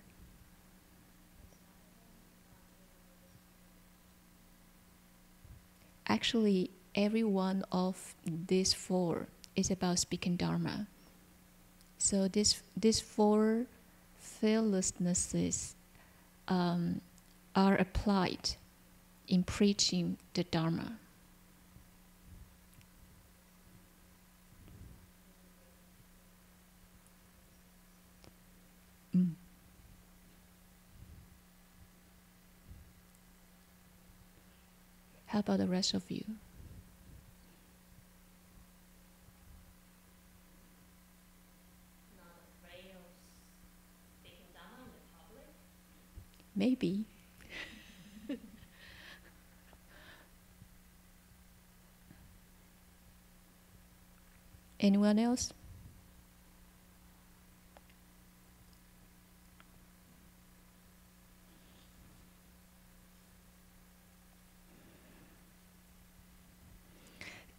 Actually, every one of these 4 is about speaking Dharma. So these 4 fearlessnesses are applied in preaching the Dharma. How about the rest of you? Not afraid of speaking Dhamma in the public? Maybe. Anyone else?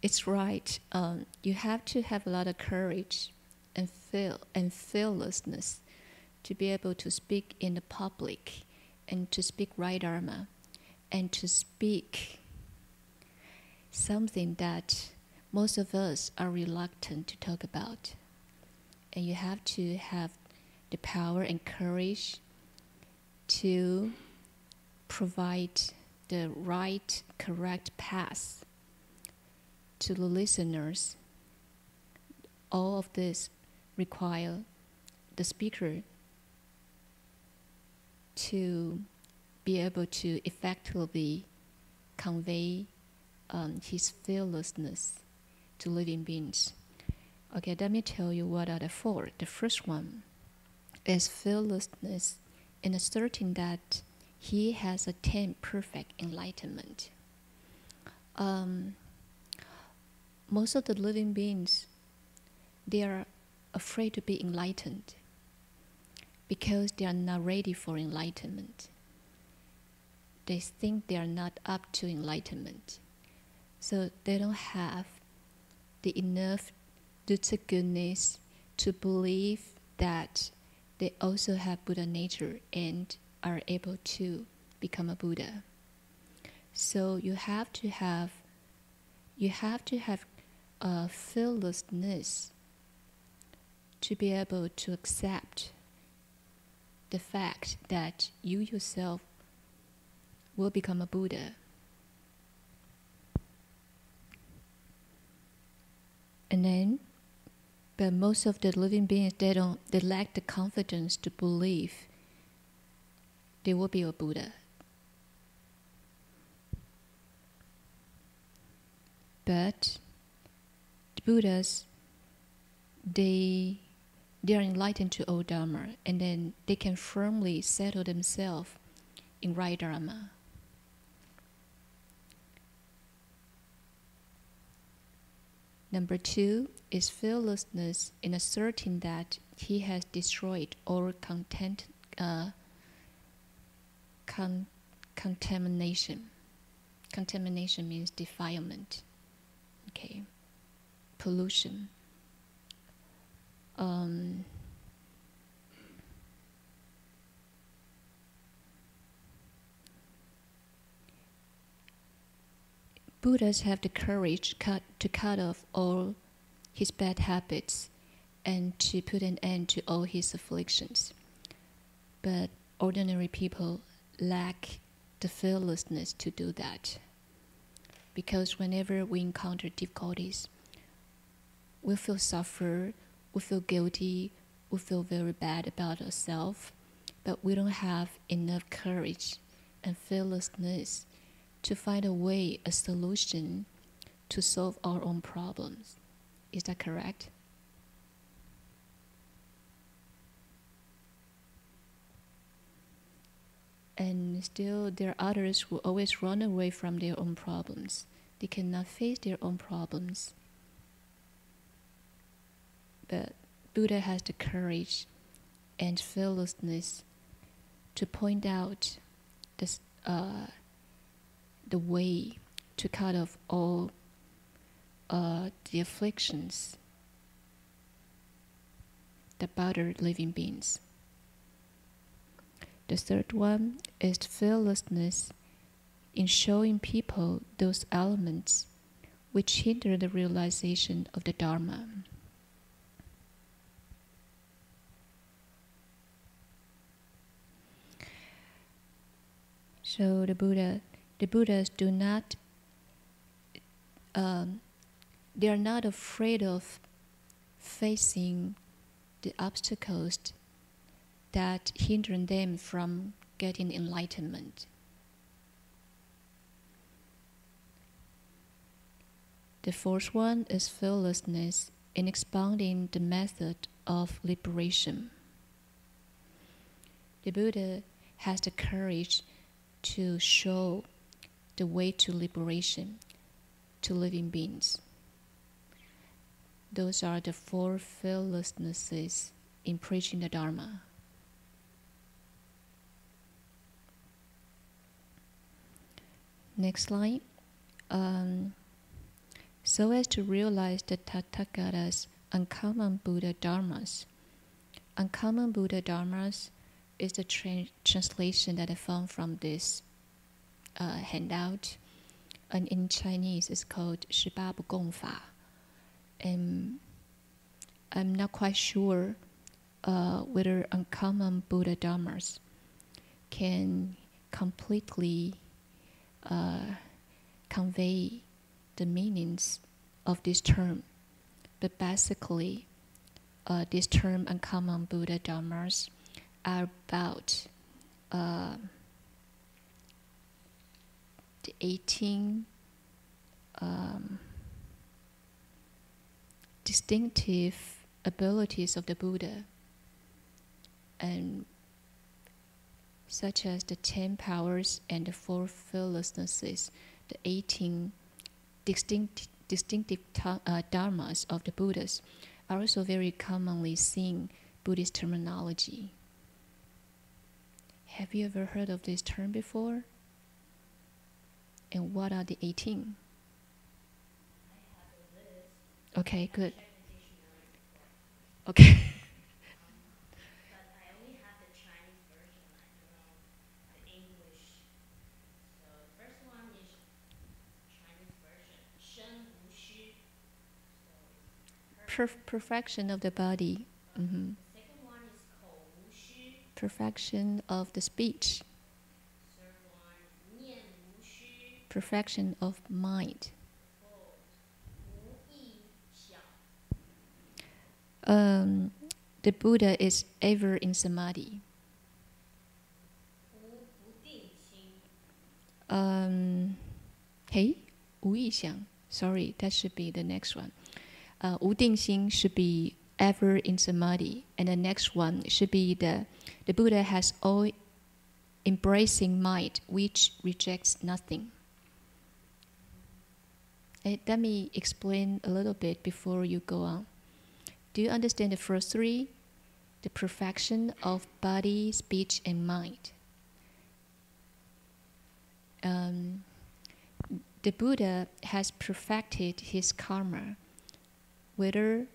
It's right. You have to have a lot of courage and fearlessness to be able to speak in the public and to speak right Dharma and to speak something that most of us are reluctant to talk about. And you have to have the power and courage to provide the right, correct path to the listeners. All of this require the speaker to be able to effectively convey his fearlessness to living beings. Okay, let me tell you what are the four. The first one is fearlessness in asserting that he has attained perfect enlightenment. Most of the living beings, they are afraid to be enlightened because they are not ready for enlightenment. They think they are not up to enlightenment. So they don't have the enough goodness to believe that they also have Buddha nature and are able to become a Buddha. So you have to have fearlessness to be able to accept the fact that you yourself will become a Buddha. And then, but most of the living beings, they lack the confidence to believe they will be a Buddha. But the Buddhas, they are enlightened to all Dharma, and then they can firmly settle themselves in right Dharma. Number two is fearlessness in asserting that he has destroyed all contamination. Contamination means defilement. Okay, pollution. Buddhas have the courage to cut off all his bad habits and to put an end to all his afflictions. But ordinary people lack the fearlessness to do that. Because whenever we encounter difficulties, we feel suffer, we feel guilty, we feel very bad about ourselves, but we don't have enough courage and fearlessness to find a way, a solution to solve our own problems. Is that correct? And still, there are others who always run away from their own problems. They cannot face their own problems. But Buddha has the courage and fearlessness to point out this, the way to cut off all the afflictions that bother living beings. The third one is fearlessness in showing people those elements which hinder the realization of the Dharma. So the Buddhas do not, they are not afraid of facing the obstacles that hinder them from getting enlightenment. The fourth one is fearlessness in expounding the method of liberation. The Buddha has the courage to show the way to liberation to living beings. Those are the four fearlessnesses in preaching the Dharma. Next slide. So as to realize the Tathagata's uncommon Buddha Dharmas. Uncommon Buddha Dharmas is the translation that I found from this handout. And in Chinese, it's called 18不共法. And I'm not quite sure whether uncommon Buddha Dharmas can completely convey the meanings of this term. But basically, this term uncommon Buddha Dharmas are about the 18 distinctive abilities of the Buddha, and such as the 10 powers and the 4 fearlessnesses, the 18 distinctive dharmas of the Buddhas are also very commonly seen Buddhist terminology. Have you ever heard of this term before? And what are the 18? I have a list. Okay, good. Check the dictionary before. Okay. But I only have the Chinese version. I don't know the English. So the first one is Chinese version. 身无虚. So it's Perfection of the body. The second one is 口无虚. Perfection of the speech. Third one, 念无虚. Perfection of mind. Fourth, 无意想. The Buddha is ever in samadhi. 无不定心. Hey, 无意想. Sorry, that should be the next one. 无定心 should be ever in samadhi, and the next one should be the Buddha has all embracing mind, which rejects nothing. Let me explain a little bit before you go on. Do you understand the first three? The perfection of body, speech, and mind. The Buddha has perfected his karma, whether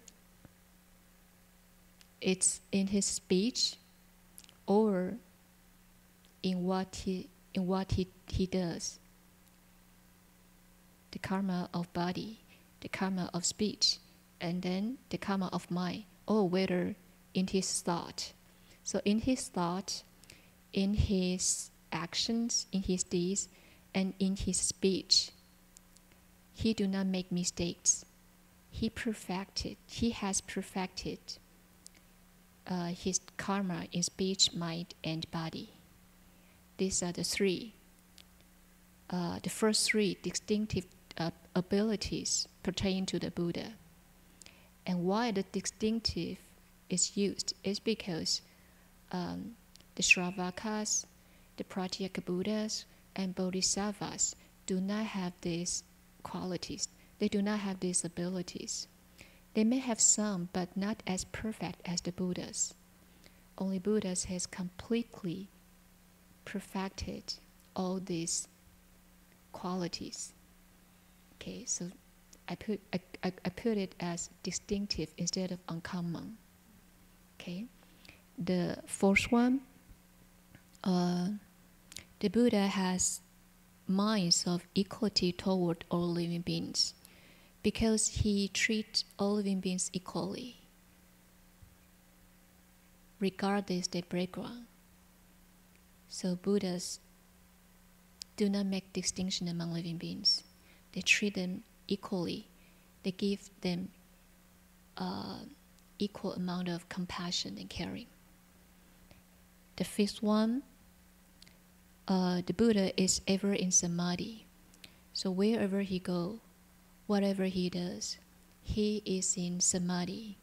it's in his speech or in what he does. The karma of body, the karma of speech, and then the karma of mind, or whether in his thought. So in his thought, in his actions, in his deeds, and in his speech, he do not make mistakes. He has perfected his karma in speech, mind, and body. These are the three. The first three distinctive abilities pertaining to the Buddha. And why the distinctive is used is because the Shravakas, the Pratyeka Buddhas, and Bodhisattvas do not have these qualities. They do not have these abilities. They may have some, but not as perfect as the Buddhas. Only Buddhas has completely perfected all these qualities. Okay, so I put it as distinctive instead of uncommon. Okay, the fourth one, the Buddha has minds of equality toward all living beings, because he treats all living beings equally, regardless their background. So Buddhas do not make distinction among living beings. They treat them equally. They give them equal amount of compassion and caring. The fifth one, the Buddha is ever in samadhi. So wherever he goes, whatever he does, he is in samadhi.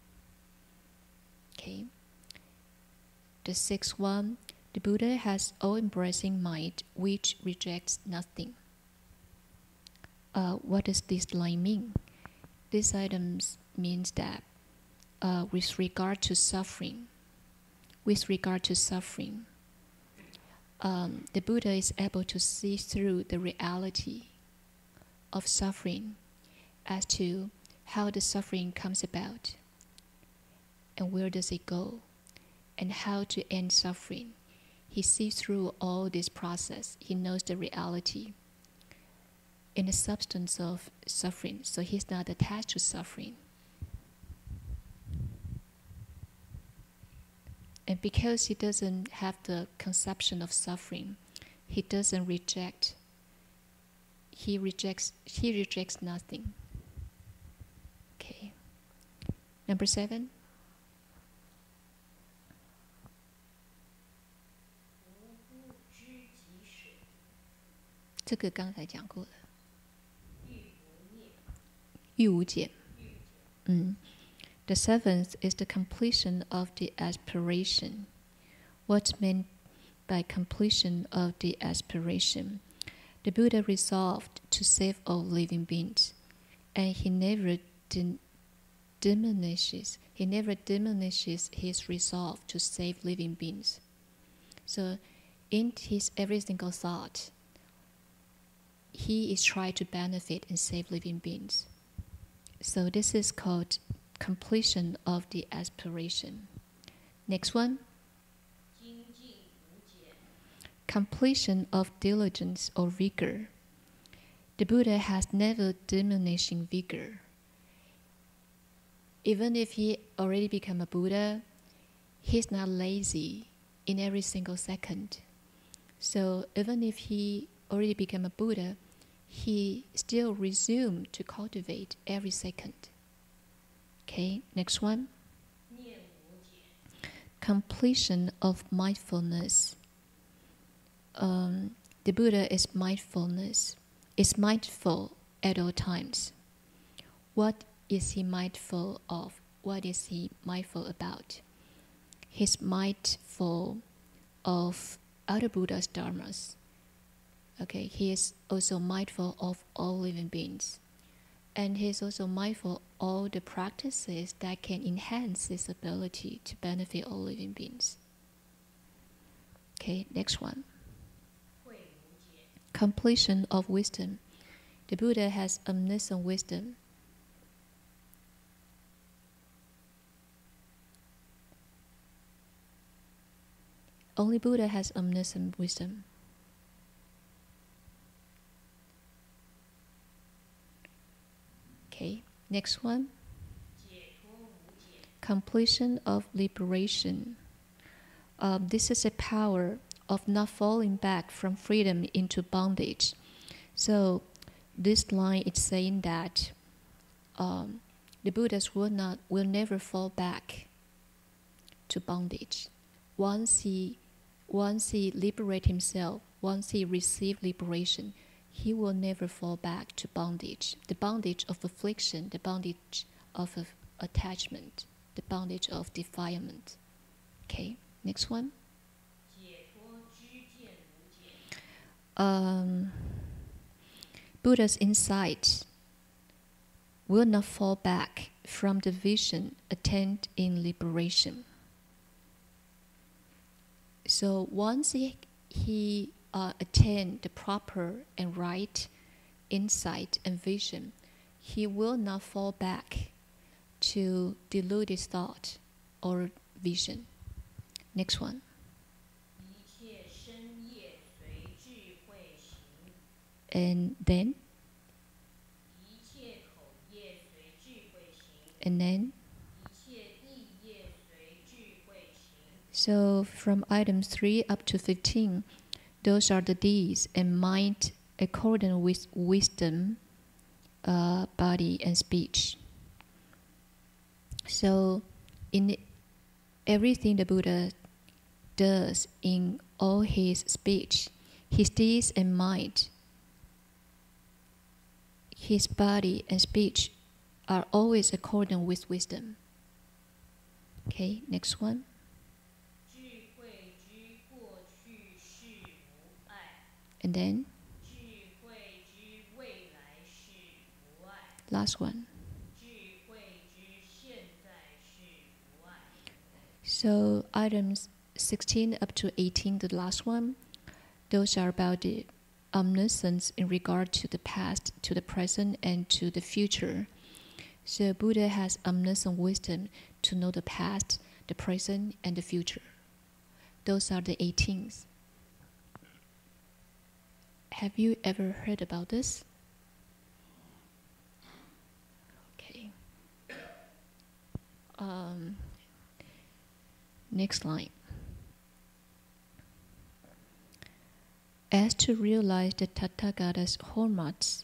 Okay. The sixth one, the Buddha has all-embracing mind which rejects nothing. What does this line mean? These items means that with regard to suffering, the Buddha is able to see through the reality of suffering as to how the suffering comes about and where does it go and how to end suffering. He sees through all this process. He knows the reality in the substance of suffering, so he's not attached to suffering. And because he doesn't have the conception of suffering, he doesn't reject. He rejects nothing. Okay. Number 7. 这个刚才讲过了。欲无减。The seventh is the completion of the aspiration. What's meant by completion of the aspiration? The Buddha resolved to save all living beings, and he never diminishes his resolve to save living beings. So, in his every single thought, he is trying to benefit and save living beings. So this is called completion of the aspiration. Next one. Completion of diligence or vigor. The Buddha has never diminishing vigor. Even if he already become a Buddha, he's not lazy in every single second. So even if he already become a Buddha, he still resume to cultivate every second. Okay, next one. Completion of mindfulness. The Buddha is mindful at all times. What is he mindful of? What is he mindful about? He's mindful of other Buddha's dharmas. Okay, he is also mindful of all living beings. And he is also mindful of all the practices that can enhance his ability to benefit all living beings. Okay, next one. Completion of wisdom. The Buddha has omniscient wisdom. Only Buddha has omniscient wisdom. Okay, next one. Completion of liberation. This is a power of not falling back from freedom into bondage. So this line is saying that the Buddhas will never fall back to bondage. Once he liberates himself, once he receives liberation, he will never fall back to bondage. The bondage of affliction, the bondage of attachment, the bondage of defilement. Okay, next one. Buddha's insight will not fall back from the vision attained in liberation. So once he attained the proper and right insight and vision, he will not fall back to deluded thought or vision. Next one. And then? And then? So from items 3 up to 15, those are the deeds and mind according with wisdom, body and speech. So in everything the Buddha does in all his speech, his deeds and mind, his body and speech are always accordant with wisdom. Okay, next one. And then last one. So items 16 up to 18, the last one, those are about the omniscience in regard to the past, to the present, and to the future. So Buddha has omniscient wisdom to know the past, the present, and the future. Those are the 18s. Have you ever heard about this? Okay. Next line. As to realize the Tathagata's Hormats,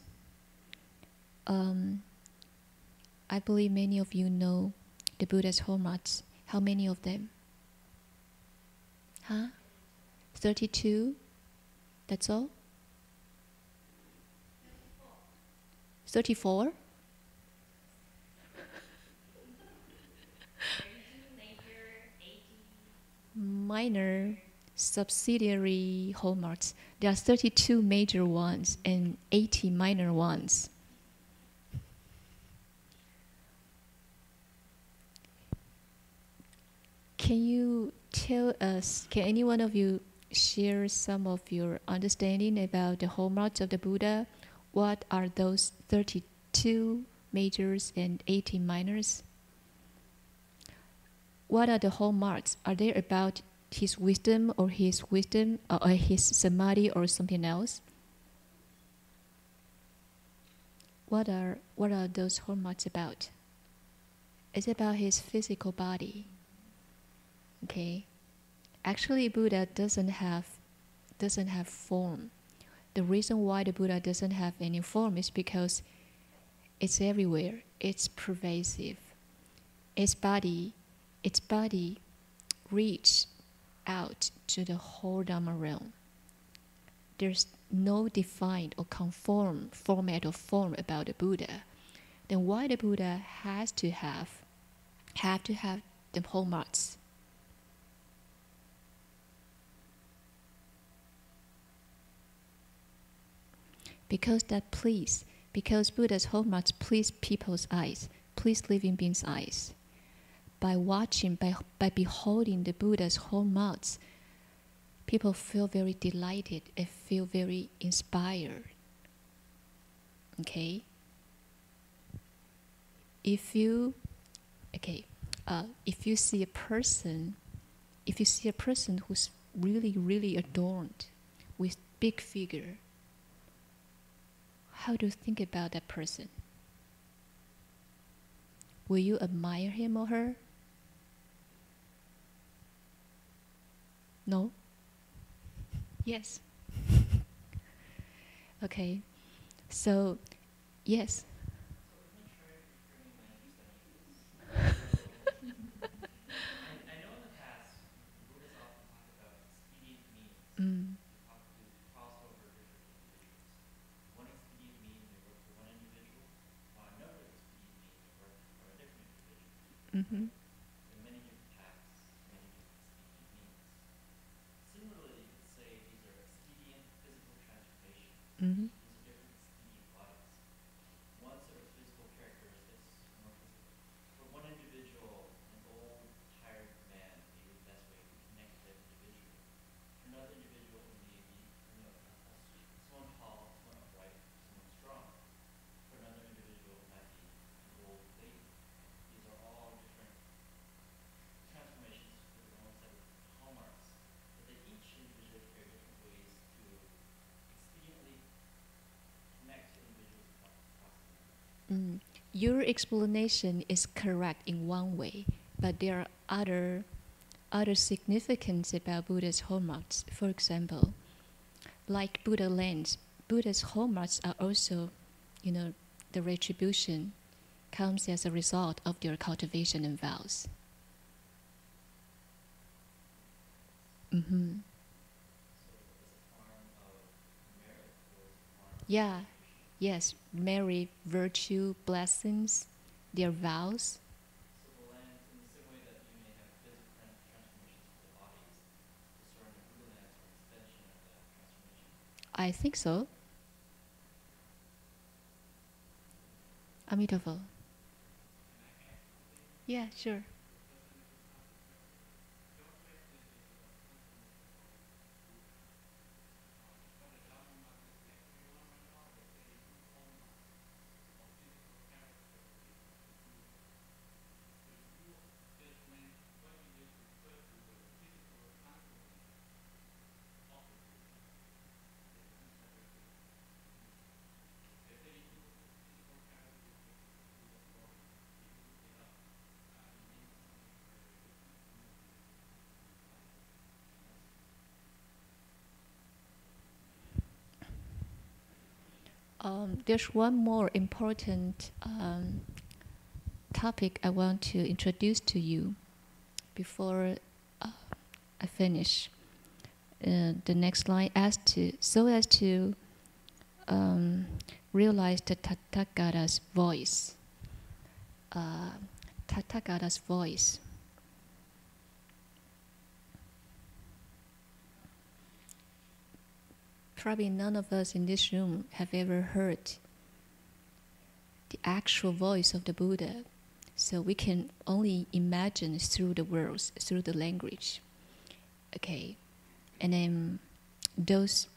I believe many of you know the Buddha's Hormats. How many of them? 32? That's all? 34? Minor subsidiary hallmarks. There are 32 major ones and 80 minor ones. Can you tell us, can any one of you share some of your understanding about the hallmarks of the Buddha? What are those 32 majors and 80 minors? What are the hallmarks? Are they about his wisdom or his samadhi or something else? What are those hallmarks about? It's about his physical body. Okay. Actually, Buddha doesn't have form. The reason why the Buddha doesn't have any form is because it's everywhere. It's pervasive. Its body reaches out to the whole Dharma realm. There's no defined or conformed format or form about the Buddha. Then why the Buddha have to have the hallmarks? Because Buddha's hallmarks please people's eyes, please living beings' eyes. By watching, by beholding the Buddha's hallmarks, people feel very delighted and feel very inspired. Okay? If you see a person who's really, really adorned with big figure, how do you think about that person? Will you admire him or her? No? Yes. Okay. So, yes. I know in the past, Buddhists often talk about expedient means to cross over different individuals. One expedient mean may work for one individual, while another expedient mean may work for a different individual. Mm-hmm. There are many different paths, many different expedient means. Similarly, you could say these are expedient physical transformations. Mm-hmm. These are different expedient bodies. One serves physical characteristics, more physical. For one individual, an old, tired man may be the best way to connect with that individual. For another individual, it may be someone tall, someone upright, someone strong. For another individual, it might be an old lady. These are all different transformations with their own set of hallmarks, but they each individually carry different ways to expediently connect to individuals across the world. Your explanation is correct in one way, but there are other significance about Buddha's hallmarks. For example, like Buddha lands, Buddha's hallmarks are also, the retribution comes as a result of their cultivation and vows. Mm-hmm. So as a form of merit or as a form of Yeah. contribution? Yes, merit, virtue, blessings, their vows. So the lands, in the same way that you may have physical transformations for the bodies, the soaring of Buddha lands are an extension of that transformation. I think so. Amitabha. Yeah, sure. There's one more important topic I want to introduce to you before I finish. The next line as to realize the Tathagata's voice. Tathagata's voice. Probably none of us in this room have ever heard the actual voice of the Buddha, so we can only imagine through the words, through the language. Okay, and then those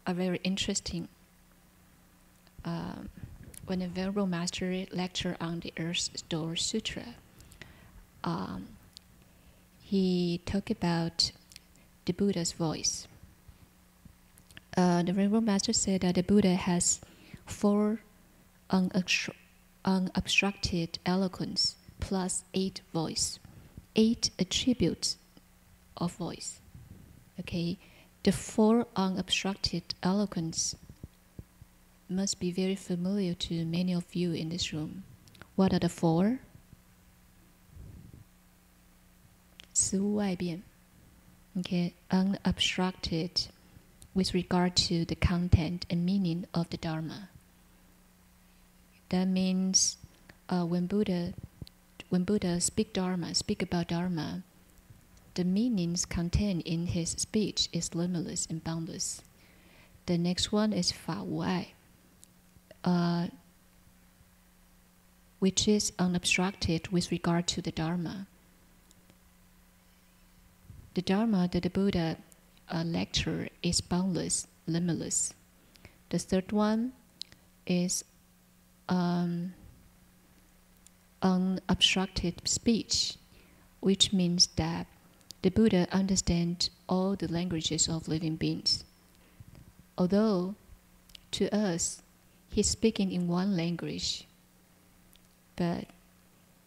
are very interesting. When the Venerable Master lectured on the Earth Door Sutra, he talked about the Buddha's voice. The Venerable Master said that the Buddha has 4 unobstructed eloquence plus 8 voice, 8 attributes of voice. Okay, the 4 unobstructed eloquence must be very familiar to many of you in this room. What are the 4? 实无外变. Okay, unobstructed with regard to the content and meaning of the Dharma. That means when Buddha speak about Dharma, the meanings contained in his speech is limitless and boundless. The next one is 法无碍, which is unobstructed with regard to the Dharma. The Dharma that the Buddha lecture is boundless, limitless. The third one is unobstructed speech, which means that the Buddha understands all the languages of living beings. Although to us, he's speaking in one language, but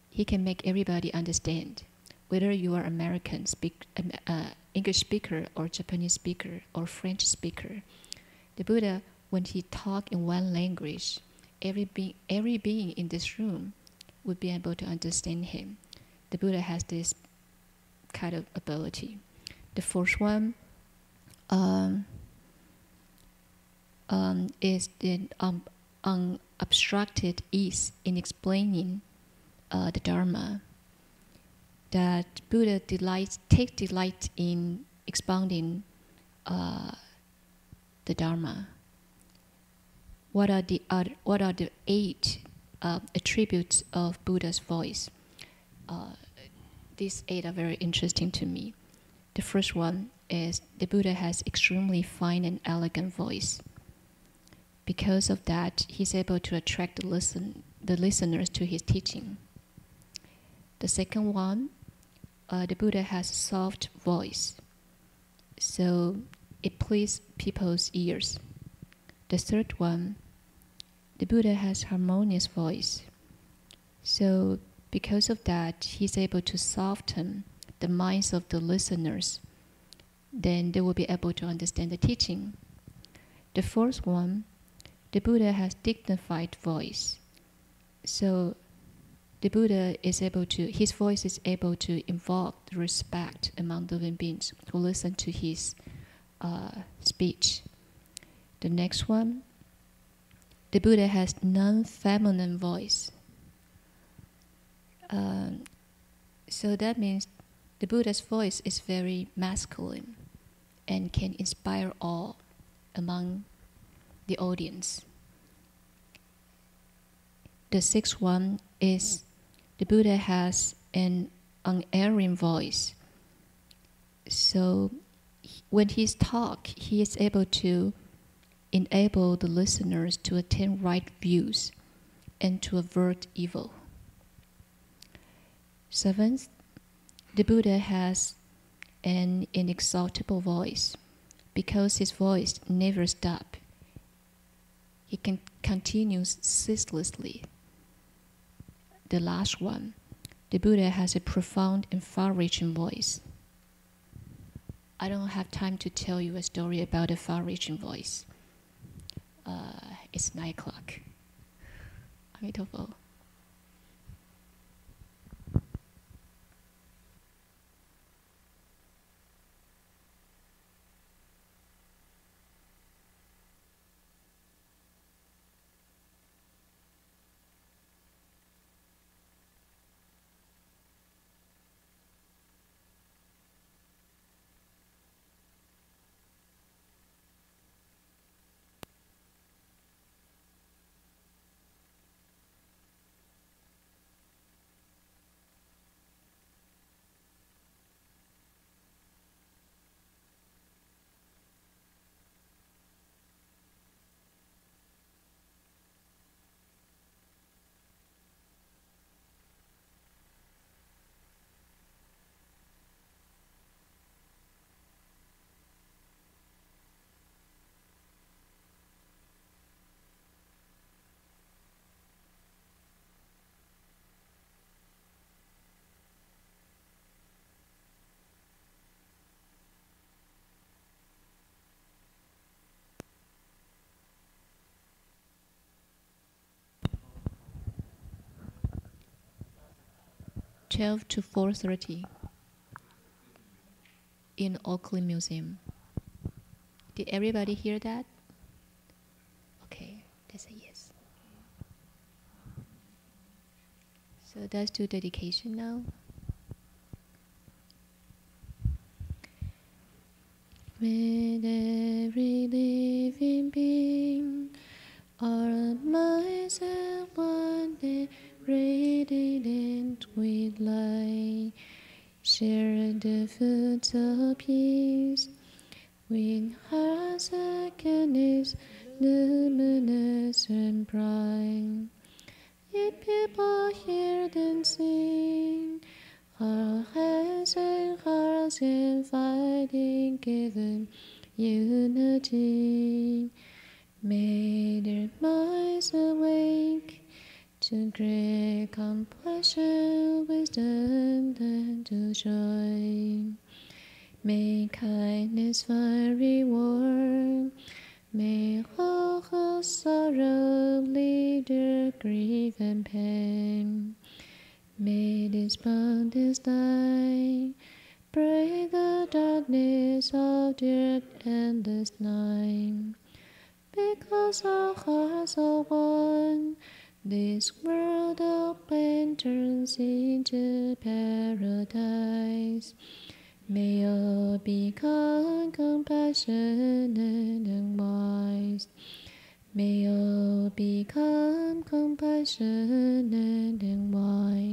he can make everybody understand. Whether you are American English speaker or Japanese speaker or French speaker, the Buddha, when he talk in one language, every being in this room would be able to understand him. The Buddha has this kind of ability. The fourth one is the unobstructed ease in explaining the Dharma. That Buddha take delight in expounding the Dharma. What are the 8 attributes of Buddha's voice? These 8 are very interesting to me. The first one is the Buddha has extremely fine and elegant voice. Because of that, he's able to attract the listeners to his teaching. The second one, the Buddha has a soft voice, so it pleases people's ears. The third one, the Buddha has harmonious voice, so because of that, he's able to soften the minds of the listeners. Then they will be able to understand the teaching. The fourth one, the Buddha has dignified voice, so the Buddha is able to, his voice is able to invoke respect among living beings who listen to his speech. The next one, the Buddha has non-feminine voice. So that means the Buddha's voice is very masculine and can inspire awe among the audience. The sixth one is the Buddha has an unerring voice. So when he's talk, he is able to enable the listeners to attain right views and to avert evil. Seventh, the Buddha has an inexhaustible voice. Because his voice never stops, he can continue ceaselessly. The last one, the Buddha has a profound and far-reaching voice. I don't have time to tell you a story about a far-reaching voice. It's 9 o'clock. Amitabha. (12 to 4:30) in Oakley Museum. Did everybody hear that? Okay, that's a yes. So let's do dedication now. With every living being, our minds are one day radiant with light. Share the foods of peace with hearts of kindness, luminous and bright. If people hear them sing, our hands and hearts inviting, given unity. May their minds awake to great compassion, wisdom, and to joy. May kindness find reward. May all who sorrow leave their grief and pain. May this boundless light break the darkness of their endless night. Because our hearts are one, this world of pain turns into paradise. May all become compassionate and wise. May all become compassionate and wise.